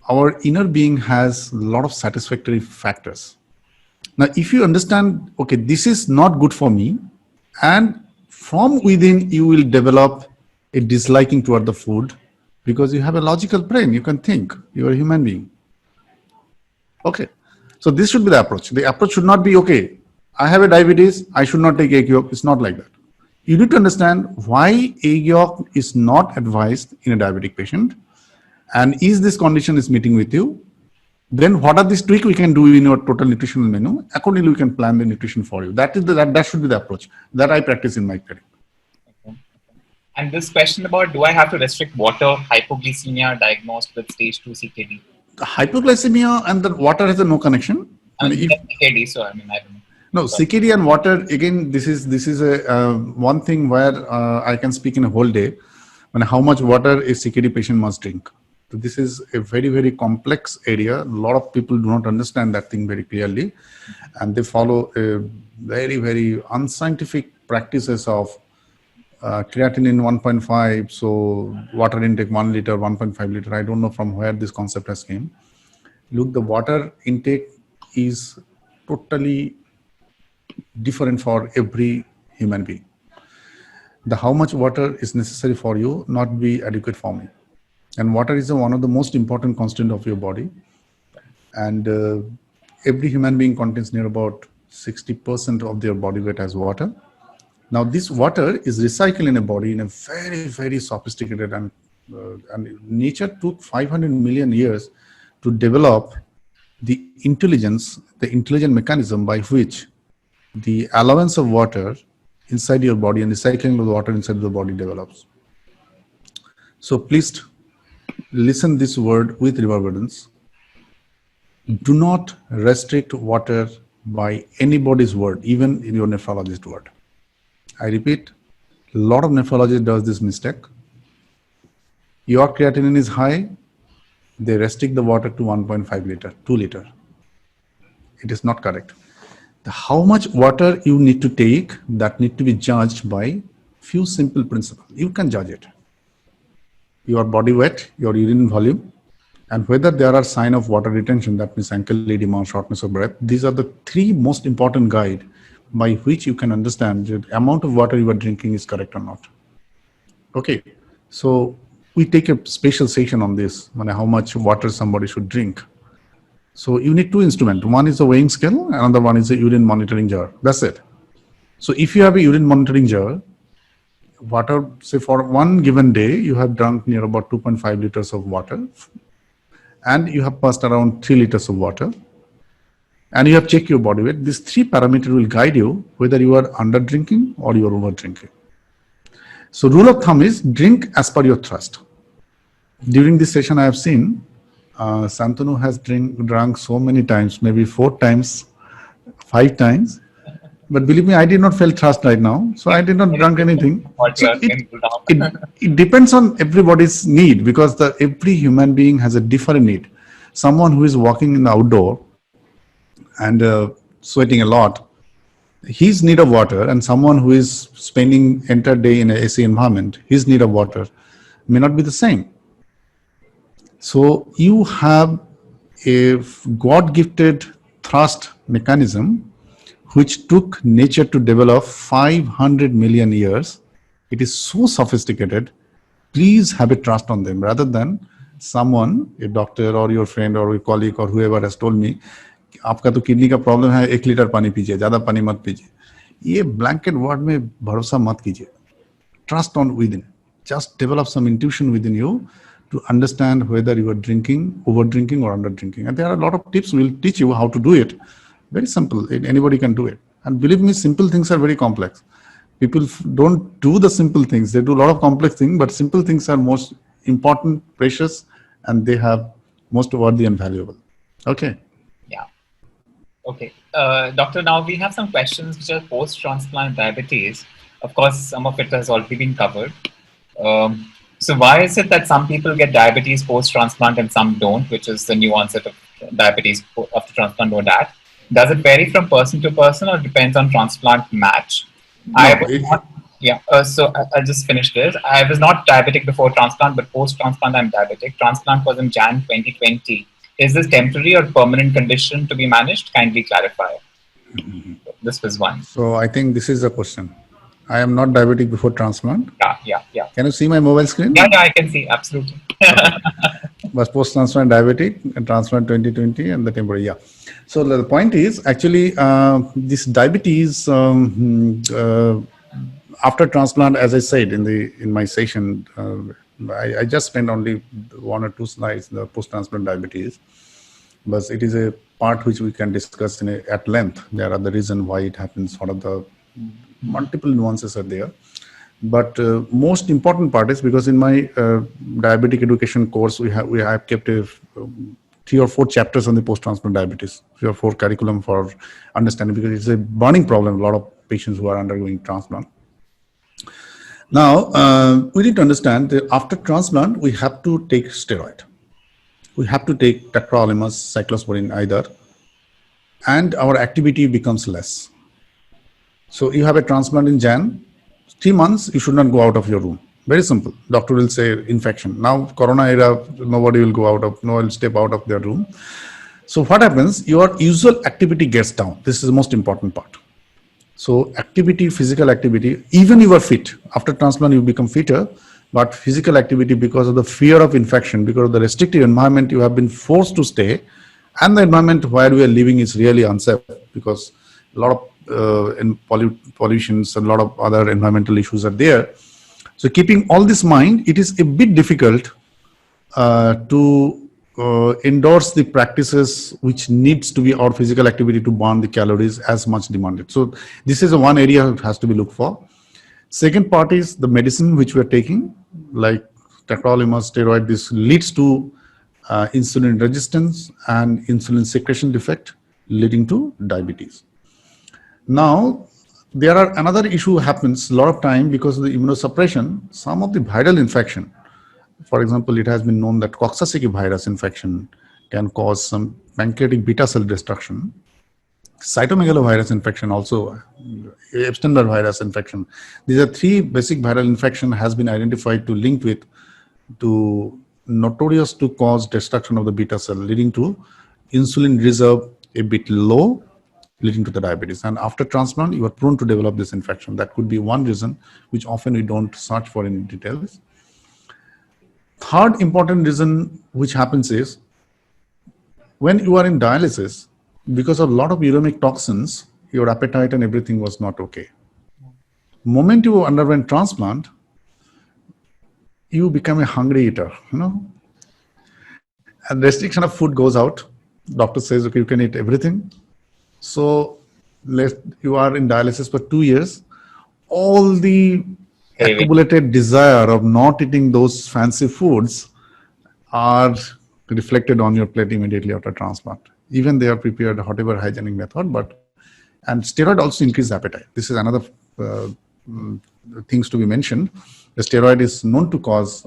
our inner being has a lot of satisfactory factors. Now, if you understand, okay, this is not good for me, and from within you will develop a disliking toward the food, because you have a logical brain, you can think, you are a human being. Okay, so this should be the approach. The approach should not be, okay, I have a diabetes, I should not take egg yolk. It's not like that. You need to understand why egg yolk is not advised in a diabetic patient, and is this condition is meeting with you. Then what are these tweaks we can do in your total nutritional menu? Accordingly, we can plan the nutrition for you. That should be the approach that I practice in my clinic. Okay. And this question about, do I have to restrict water, hypoglycemia diagnosed with stage 2 CKD? The hypoglycemia and the water has no connection. I mean, CKD, so I mean, I don't know. No, CKD and water, again, this is a one thing where I can speak in a whole day on how much water a CKD patient must drink. So this is a very, very complex area. A lot of people do not understand that thing very clearly, and they follow a very, very unscientific practices of creatinine 1.5, so water intake 1 liter, 1.5 liter. I don't know from where this concept has came. Look, the water intake is totally different for every human being. The how much water is necessary for you not be adequate for me. And water is one of the most important constant of your body. And every human being contains near about 60% of their body weight as water. Now, this water is recycled in a body in a very, very sophisticated, and nature took 500 million years to develop the intelligent mechanism by which the allowance of water inside your body and recycling of the water inside the body develops. So please listen this word with reverberance. Do not restrict water by anybody's word, even in your nephrologist word. I repeat, a lot of nephrologists does this mistake. Your creatinine is high, they restrict the water to 1.5 liter, 2 liter. It is not correct. How much water you need to take, that need to be judged by few simple principles. You can judge it. Your body weight, your urine volume, and whether there are signs of water retention, that means ankle edema, shortness of breath. These are the 3 most important guide by which you can understand the amount of water you are drinking is correct or not. Okay, so we take a special section on this, on how much water somebody should drink. So you need 2 instruments. One is a weighing scale, another one is a urine monitoring jar. That's it. So if you have a urine monitoring jar, water, say for one given day, you have drunk near about 2.5 liters of water, and you have passed around 3 liters of water, and you have checked your body weight. These three parameters will guide you whether you are under drinking or you are over drinking. So rule of thumb is drink as per your thirst. During this session, I have seen Santanu has drunk so many times, maybe 4 times, 5 times. But believe me, I did not feel thirst right now, so I did not drink anything. So it depends on everybody's need, because every human being has a different need. Someone who is walking in the outdoor and sweating a lot, his need of water, and someone who is spending entire day in an AC environment, his need of water may not be the same. So you have a God-gifted thirst mechanism which took nature to develop 500 million years. It is so sophisticated. Please have a trust on them rather than someone, a doctor or your friend or your colleague or whoever has told me, आपका तो kidney का problem है, 1 litre पानी पीजिए, ज्यादा पानी मत पीजिए. ये ब्लैंकेट वर्ड में भरोसा मत कीजिए. Trust on within. Just develop some intuition within you to understand whether you are drinking, over drinking or under drinking. And there are a lot of tips. We'll teach you how to do it. Very simple. Anybody can do it. And believe me, simple things are very complex. People don't do the simple things. They do a lot of complex things, but simple things are most important, precious, and they have most worthy and valuable. Okay. Yeah. Okay. Doctor, now we have some questions which are post-transplant diabetes. Of course, some of it has already been covered. So why is it that some people get diabetes post-transplant and some don't, which is the new onset of diabetes after transplant or that? Does it vary from person to person or depends on transplant match? No, so I'll just finish this. I was not diabetic before transplant, but post-transplant I'm diabetic. Transplant was in Jan 2020. Is this temporary or permanent condition to be managed? Kindly clarify. This was one. So I think this is the question. I am not diabetic before transplant. Yeah. Can you see my mobile screen? Yeah, I can see. Absolutely. But post-transplant diabetic, and transplant 2020 and the temporary, yeah. So the point is actually this diabetes after transplant, as I said in my session, I just spent only 1 or 2 slides, the post-transplant diabetes, but it is a part which we can discuss at length. There are the reason why it happens, what are the multiple nuances are there. But most important part is because in my diabetic education course, we have kept 3 or 4 chapters on the post-transplant diabetes, 3 or 4 curriculum for understanding, because it's a burning problem, a lot of patients who are undergoing transplant. Now, we need to understand that after transplant, we have to take steroid. We have to take tacrolimus, cyclosporine either, and our activity becomes less. So you have a transplant in Jan, 3 months, you should not go out of your room. Very simple. Doctor will say infection. Now, Corona era, nobody will go out of, no one will step out of their room. So what happens? Your usual activity gets down. This is the most important part. So activity, physical activity, even you are fit. After transplant, you become fitter, but physical activity, because of the fear of infection, because of the restrictive environment you have been forced to stay, and the environment where we are living is really unsafe, because a lot of pollutions and a lot of other environmental issues are there. So keeping all this in mind, it is a bit difficult to endorse the practices which needs to be our physical activity to burn the calories as much demanded. So this is one area that has to be looked for. Second part is the medicine which we are taking, like tacrolimus, steroid. This leads to insulin resistance and insulin secretion defect, leading to diabetes. Now, there are another issue happens a lot of time because of the immunosuppression. Some of the viral infection, for example, it has been known that Coxsackie virus infection can cause some pancreatic beta cell destruction. Cytomegalovirus infection also, Epstein-Barr virus infection. These are 3 basic viral infection has been identified to link with to notorious to cause destruction of the beta cell, leading to insulin reserve a bit low, leading to the diabetes. And after transplant, you are prone to develop this infection. That could be one reason, which often we don't search for in details. Third important reason which happens is when you are in dialysis, because of a lot of uremic toxins, your appetite and everything was not okay. Moment you underwent transplant, you become a hungry eater, and restriction of food goes out. Doctor says, okay, you can eat everything. So you are in dialysis for 2 years. All the accumulated desire of not eating those fancy foods are reflected on your plate immediately after transplant. Even they are prepared whatever hygienic method, and steroid also increase appetite. This is another uh, things to be mentioned. The steroid is known to cause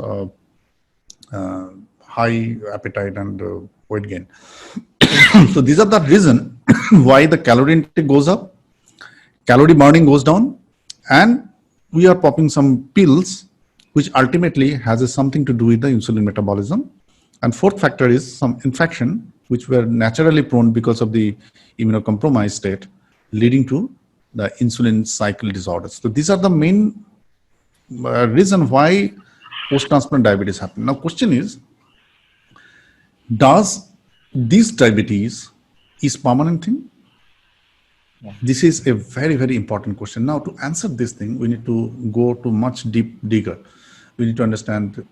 high appetite and weight gain. So these are the reason why the calorie intake goes up, calorie burning goes down, and we are popping some pills, which ultimately has something to do with the insulin metabolism. And fourth factor is some infection, which were naturally prone because of the immunocompromised state, leading to the insulin cycle disorders. So these are the main reason why post-transplant diabetes happen. Now, question is, does this diabetes is permanent thing? This is a very, very important question. Now, to answer this thing, we need to go to much digger. We need to understand,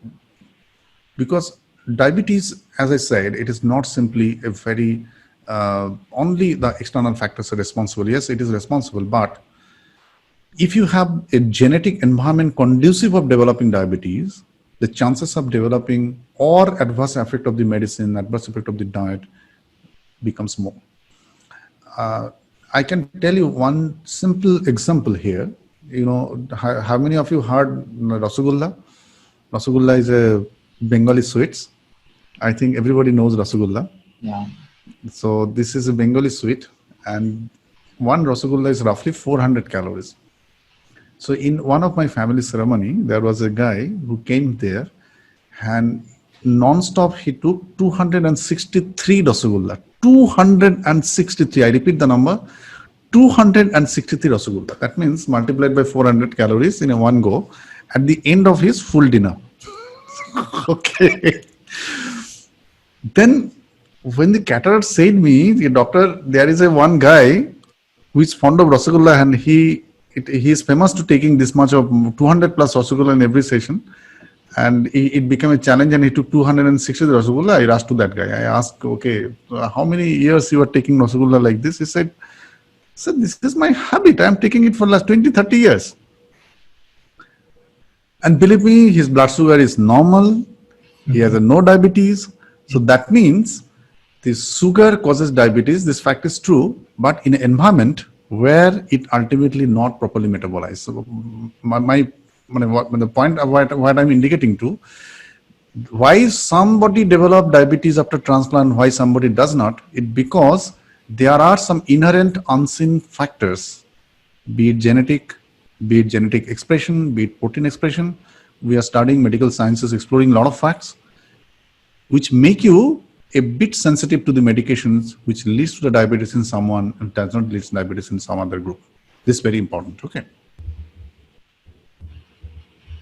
because diabetes, as I said, it is not simply a very, only the external factors are responsible. Yes, it is responsible, but if you have a genetic environment conducive of developing diabetes, the chances of developing or adverse effect of the medicine, adverse effect of the diet becomes more. I can tell you one simple example here. How many of you heard Rasagulla? Rasagulla is a Bengali sweets. I think everybody knows Rasagulla. Yeah. So this is a Bengali sweet, and one Rasagulla is roughly 400 calories. So in one of my family ceremony, there was a guy who came there, and non-stop he took 263 Rasagulla. 263. I repeat the number. 263 Rasagulla. That means multiplied by 400 calories in a one go at the end of his full dinner. Okay. Then when the caterer said me, the doctor, there is a one guy who is fond of Rasagulla, and he is famous to taking this much of 200 plus Rasagulla in every session. And it became a challenge, and he took 260 Rasagulla. I asked to that guy, I asked, okay, how many years you are taking Rasagulla like this? He said, sir, this is my habit. I am taking it for the last 20, 30 years. And believe me, his blood sugar is normal. He has no diabetes. So that means the sugar causes diabetes. This fact is true, but in an environment where it ultimately not properly metabolized. So the point of what I'm indicating to, why somebody develop diabetes after transplant, why somebody does not, it because there are some inherent unseen factors, be it genetic expression, be it protein expression. We are studying medical sciences, exploring a lot of facts, which make you a bit sensitive to the medications, which leads to the diabetes in someone and does not lead to diabetes in some other group. This is very important. Okay.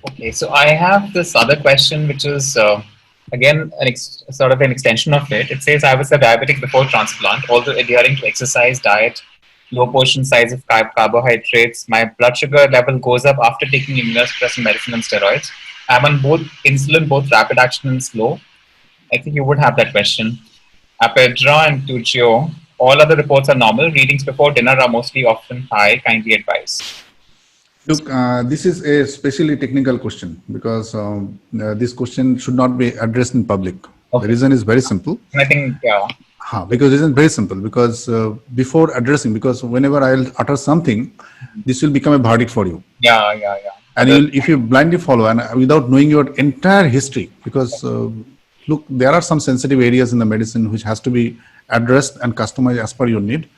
Okay, so I have this other question, which is again sort of an extension of it. It says, I was a diabetic before transplant, although adhering to exercise, diet, low portion size of carbohydrates. My blood sugar level goes up after taking immunosuppressant medicine and steroids. I'm on both insulin, both rapid action and slow. I think you would have that question. Apedra and Tuccio, all other reports are normal. Readings before dinner are mostly often high. Kindly advise. Look, this is a specially technical question, because this question should not be addressed in public. Okay. The reason is very simple. I think, yeah. Because the reason is very simple, because before addressing, because whenever I'll utter something, this will become a verdict for you. Yeah. And if you blindly follow and without knowing your entire history, because look, there are some sensitive areas in the medicine which has to be addressed and customized as per your need.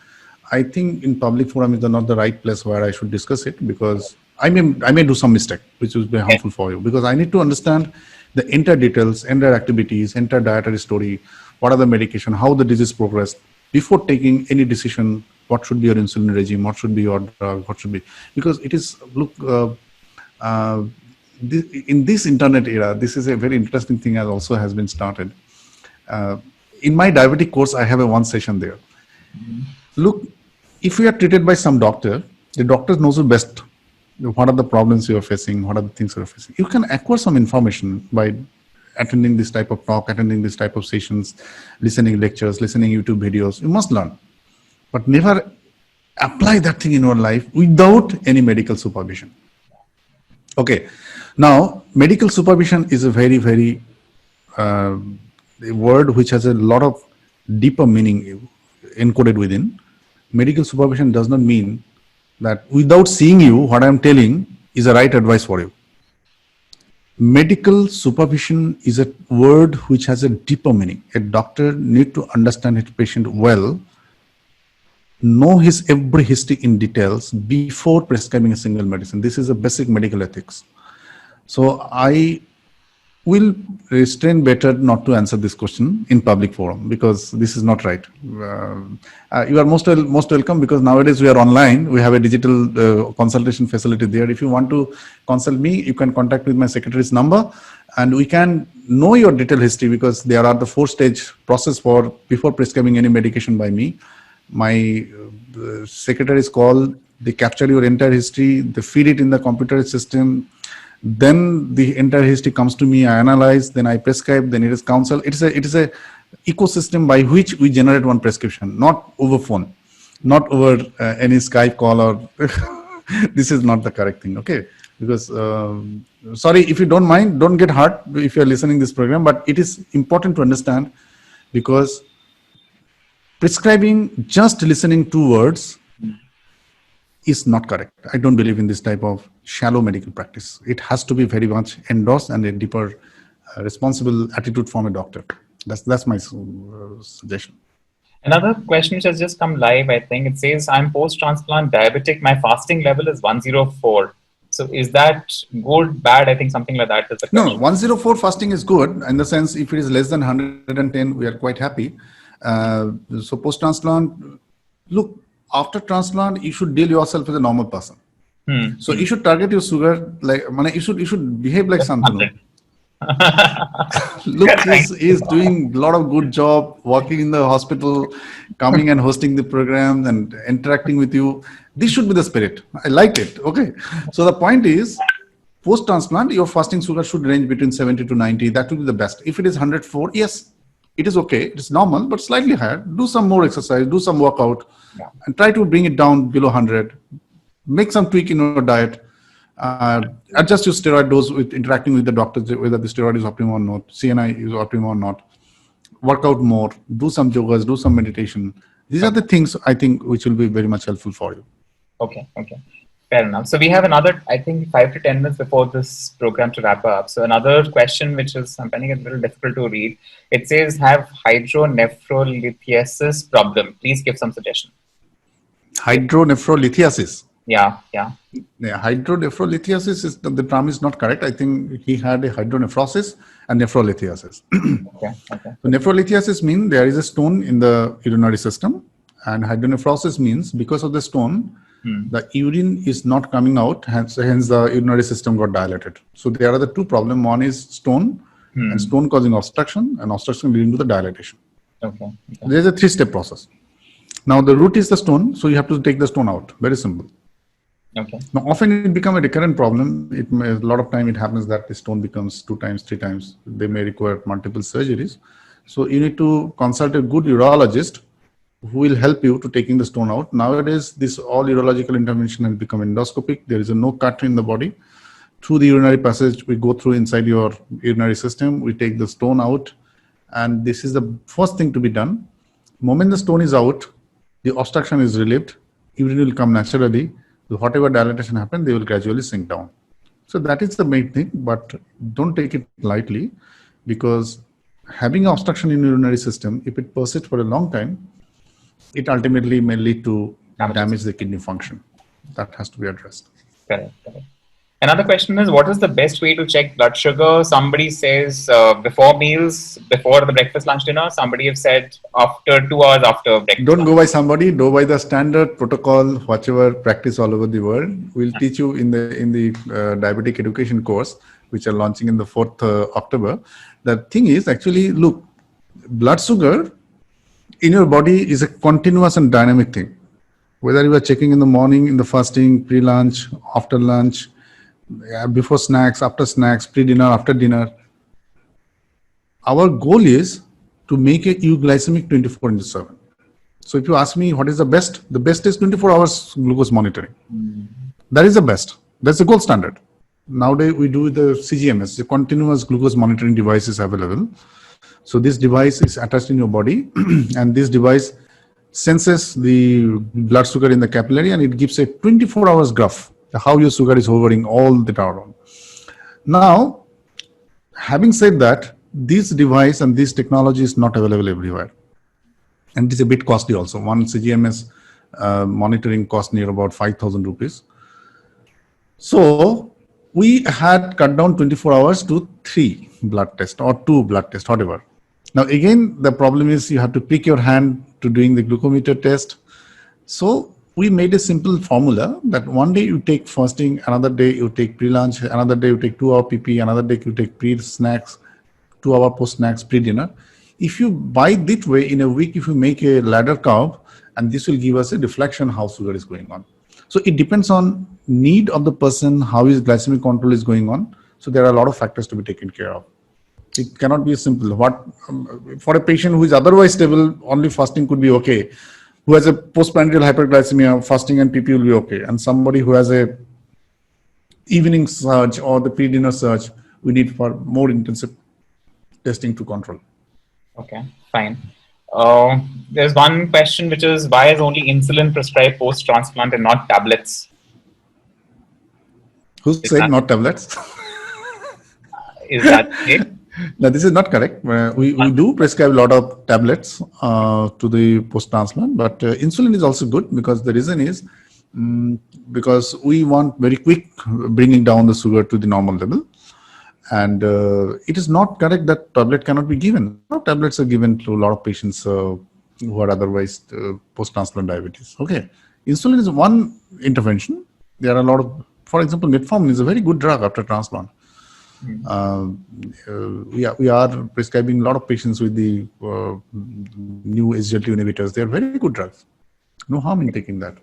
I think in public forum is not the right place where I should discuss it, because I may do some mistake, which will be harmful for you, because I need to understand the entire details, entire activities, entire dietary story, what are the medication, how the disease progressed, before taking any decision, what should be your insulin regime, what should be your drug, what should be, because it is, look, in this internet era, this is a very interesting thing as also has been started. In my diabetic course, I have a one session there. Look, if we are treated by some doctor, the doctor knows you best. what are the problems you are facing, what are the things you are facing. You can acquire some information by attending this type of talk, attending this type of sessions, listening lectures, listening YouTube videos. You must learn, but never apply that thing in your life without any medical supervision. Okay, now medical supervision is a very, very a word which has a lot of deeper meaning encoded within. Medical supervision does not mean that without seeing you, what I am telling is the right advice for you. Medical supervision is a word which has a deeper meaning. A doctor needs to understand his patient well, know his every history in details before prescribing a single medicine. This is a basic medical ethics. So I will restrain better not to answer this question in public forum, because this is not right. You are most welcome, because nowadays we are online. We have a digital consultation facility there. If you want to consult me, you can contact with my secretary's number, and we can know your detailed history, because there are the 4-stage process for before prescribing any medication by me. My secretary's call, they capture your entire history, they feed it in the computer system. Then the entire history comes to me, I analyze, then I prescribe, then it is counsel. It is a ecosystem by which we generate one prescription, not over phone, not over any Skype call, or this is not the correct thing, okay? Because, sorry, if you don't mind, don't get hurt if you're listening this program, but it is important to understand, because prescribing just listening to words is not correct. I don't believe in this type of shallow medical practice. It has to be very much endorsed and a deeper, responsible attitude from a doctor. That's my suggestion. Another question which has just come live, I think it says, I'm post-transplant diabetic. My fasting level is 104. So is that good, bad? I think something like that is the question. No, 104 fasting is good in the sense if it is less than 110, we are quite happy. So post-transplant, look, after transplant, you should deal yourself as a normal person. So you should target your sugar like, you should behave like Santanu. Look, he's doing a lot of good job, working in the hospital, coming and hosting the programs and interacting with you. This should be the spirit. I like it. Okay. So the point is, post-transplant, your fasting sugar should range between 70 to 90. That will be the best. If it is 104, yes, it is okay. It's normal, but slightly higher. Do some more exercise, do some workout, and try to bring it down below 100. Make some tweak in your diet. Adjust your steroid dose with interacting with the doctor, whether the steroid is optimal or not, CNI is optimal or not. Work out more, do some yogas, do some meditation. These are the things I think which will be very much helpful for you. Okay. Fair enough. So we have another, I think, 5 to 10 minutes before this program to wrap up. So another question, which is, I'm finding it a little difficult to read. It says, have hydronephrolithiasis problem. Please give some suggestion. Hydronephrolithiasis. Yeah. Hydronephrolithiasis is the term is not correct. I think he had a hydronephrosis and nephrolithiasis. Okay. So nephrolithiasis means there is a stone in the urinary system, and hydronephrosis means because of the stone, the urine is not coming out, hence the urinary system got dilated. So there are the two problems. One is stone, and stone causing obstruction, and obstruction leading to the dilatation. Okay. There's a 3-step process. Now the root is the stone, so you have to take the stone out. Very simple. Okay. Now often it becomes a recurrent problem. A lot of time it happens that the stone becomes 2 times, 3 times. They may require multiple surgeries. So you need to consult a good urologist who will help you to taking the stone out. Nowadays, this all urological intervention has become endoscopic. There is no cut in the body. Through the urinary passage, we go through inside your urinary system. We take the stone out, and this is the first thing to be done. The moment the stone is out, the obstruction is relieved. Urine will come naturally. So whatever dilatation happens, they will gradually sink down. So that is the main thing, but don't take it lightly, because having obstruction in the urinary system, if it persists for a long time, it ultimately may lead to damage the kidney function. That has to be addressed. Correct. Another question is, what is the best way to check blood sugar? Somebody says before meals, before the breakfast, lunch, dinner. Somebody have said after 2 hours after breakfast. Don't go by somebody, go by the standard protocol, whatever practice all over the world. We'll teach you in the diabetic education course, which are launching in the 4th October. The thing is, actually, look, blood sugar in your body is a continuous and dynamic thing. Whether you are checking in the morning, in the fasting, pre-lunch, after lunch, before snacks, after snacks, pre-dinner, after dinner, our goal is to make a euglycemic 24 into 7. So if you ask me what is the best is 24 hours glucose monitoring. That is the best. That's the gold standard. Nowadays we do the CGMS, the continuous glucose monitoring device is available. So this device is attached in your body and this device senses the blood sugar in the capillary and it gives a 24 hours graph, how your sugar is hovering all the time. Now, having said that, this device and this technology is not available everywhere. And it is a bit costly also. One CGMS monitoring cost near about 5,000 rupees. So we had cut down 24 hours to 3 blood tests or 2 blood tests, whatever. Now, again, the problem is you have to prick your hand to doing the glucometer test. So we made a simple formula that one day you take fasting, another day you take pre-lunch, another day you take 2-hour PP, another day you take pre-snacks, 2-hour post-snacks, pre-dinner. If you by that way in a week, if you make a ladder curve, and this will give us a reflection how sugar is going on. So it depends on need of the person, how his glycemic control is going on. So there are a lot of factors to be taken care of. It cannot be simple. For a patient who is otherwise stable, only fasting could be okay. Who has a postprandial hyperglycemia, fasting and PP will be okay. And somebody who has a evening surge or the pre-dinner surge, we need for more intensive testing to control. Okay, fine. There's one question which is, why is only insulin prescribed post-transplant and not tablets? Who said not tablets? Is that it? No, this is not correct. We do prescribe a lot of tablets to the post-transplant, but insulin is also good because the reason is because we want very quick bringing down the sugar to the normal level. And it is not correct that tablet cannot be given. Tablets are given to a lot of patients who are otherwise post-transplant diabetes. Okay, insulin is one intervention. There are a lot of, for example, metformin is a very good drug after transplant. We are prescribing a lot of patients with the new SGLT inhibitors. They are very good drugs. No harm in taking that.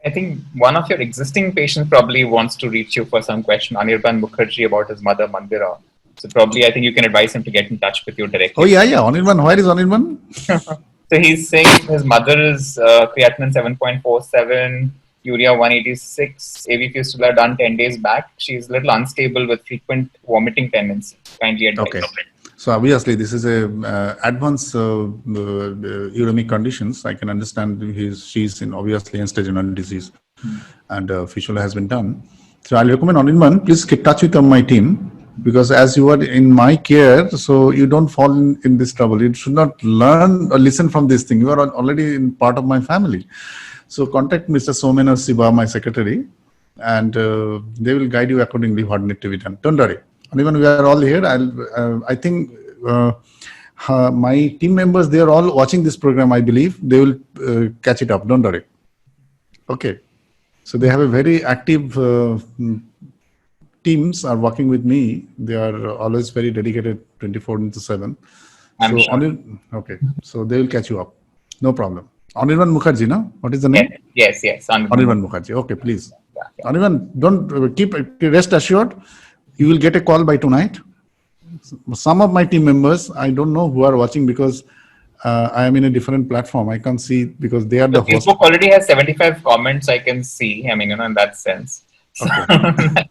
I think one of your existing patients probably wants to reach you for some question, Anirban Mukherjee, about his mother, Mandira. So probably I think you can advise him to get in touch with you directly. Oh, yeah. Anirban, where is Anirban? So he's saying his mother is creatinine 7.47, urea 186, AV fistula done 10 days back. She's a little unstable with frequent vomiting tendency. Kindly advise. Okay. So obviously this is a advanced uremic conditions. I can understand she's in obviously end-stage renal disease and fistula has been done. So I'll recommend Anirban, please get in touch with my team because as you are in my care, so you don't fall in this trouble. You should not learn or listen from this thing. You are already in part of my family. So contact Mr. Somen or Siba, my secretary, and they will guide you accordingly what need to be done. Don't worry. And even we are all here, I think my team members, they are all watching this program, I believe. They will catch it up. Don't worry. Okay. So they have a very active teams are working with me. They are always very dedicated 24/7. I'm sure. Okay. So they will catch you up. No problem. Anirban Mukherjee, no? What is the name? Yes. Anirban Mukherjee. Okay, please. Yeah. Anirban, don't keep rest assured. You will get a call by tonight. Some of my team members, I don't know who are watching because I am in a different platform. I can't see because they are the host. Facebook already has 75 comments I can see. I mean, in that sense. So okay.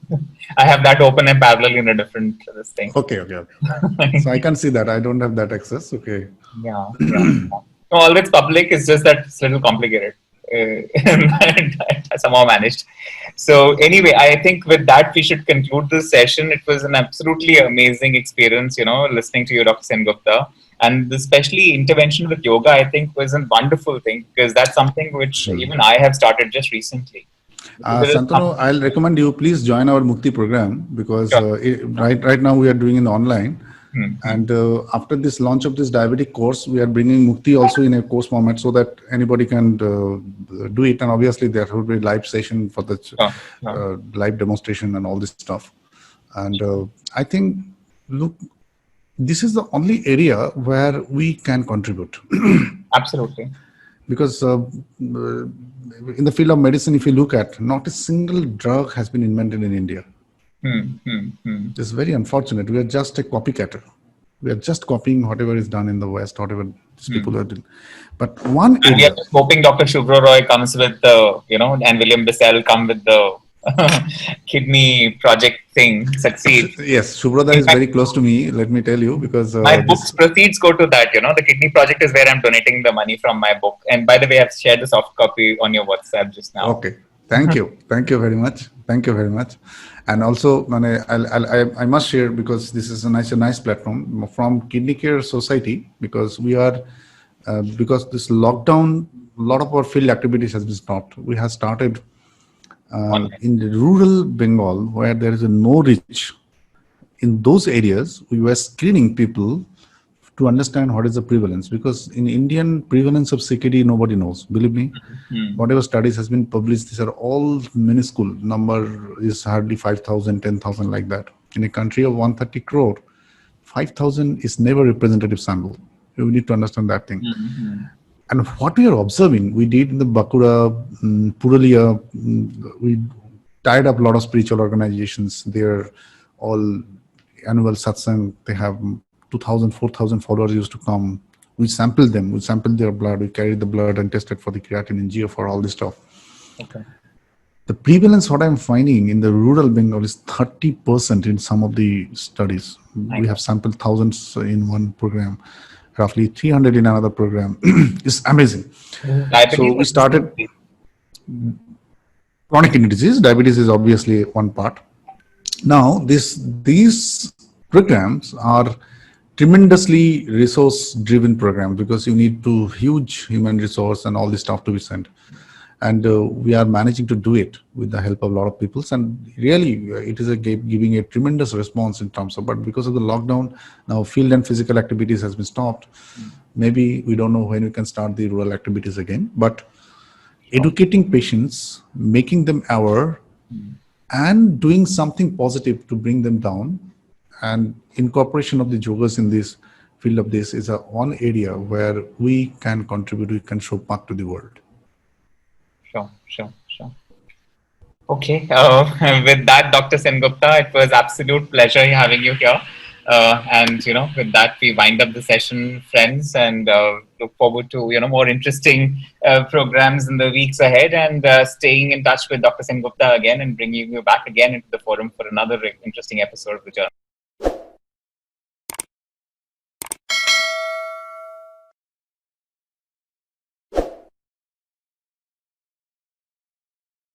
I have that open and parallel in a different thing. Okay. So I can see that. I don't have that access. Okay. Yeah. No, all that's public is just that it's a little complicated. I somehow managed. So anyway, I think with that we should conclude this session. It was an absolutely amazing experience, listening to you, Dr. Sengupta. And especially intervention with yoga, I think was a wonderful thing because that's something which even I have started just recently. Santanu, I'll recommend you please join our Mukti program because right now we are doing it online. And after this launch of this diabetic course, we are bringing Mukti also in a course format so that anybody can do it. And obviously there will be live session for the live demonstration and all this stuff. And I think, look, this is the only area where we can contribute. Absolutely. because in the field of medicine, if you look at, not a single drug has been invented in India. It's very unfortunate. We are just a copycatter. We are just copying whatever is done in the West, whatever these people are doing. But one And we area, are just hoping Dr. Shubhra Roy comes with the, and William Bissell come with the kidney project thing, succeed. yes, Shubhrada In is fact, very close to me. Let me tell you, because my book's proceeds go to that, the kidney project is where I'm donating the money from my book. And by the way, I've shared the soft copy on your WhatsApp just now. Okay, thank you very much, and also I must share, because this is a nice platform from Kidney Care Society, because we are because this lockdown, a lot of our field activities has been stopped. We have started in the rural Bengal, where there is a no reach. In those areas, we were screening people to understand what is the prevalence, because in Indian, prevalence of CKD nobody knows, believe me. Whatever studies has been published, these are all minuscule. Number is hardly 5,000, 10,000, like that. In a country of 130 crore, 5,000 is never representative sample. You need to understand that thing. And what we are observing, we did in the Bakura, Purulia, we tied up a lot of spiritual organizations. They're all annual satsang. They have 2,000, 4,000 followers used to come. We sampled them. We sampled their blood. We carried the blood and tested for the creatinine, GFR, all this stuff. Okay. The prevalence, what I'm finding in the rural Bengal, is 30% in some of the studies. We have sampled thousands in one program, roughly 300 in another program. It's amazing. So we started chronic kidney disease. Diabetes is obviously one part. Now, these programs are tremendously resource-driven programs, because you need to huge human resource and all this stuff to be sent. And we are managing to do it with the help of a lot of people. And really, it is giving a tremendous response in terms of, but because of the lockdown, now field and physical activities has been stopped. Maybe we don't know when we can start the rural activities again, but educating patients, making them aware, and doing something positive to bring them down, and incorporation of the yogas in this field of this is one area where we can contribute, we can show back to the world. Sure. Okay. With that, Dr. Sengupta, it was absolute pleasure having you here. And with that, we wind up the session, friends, and look forward to more interesting programs in the weeks ahead, and staying in touch with Dr. Sengupta again, and bringing you back again into the forum for another interesting episode of the journal.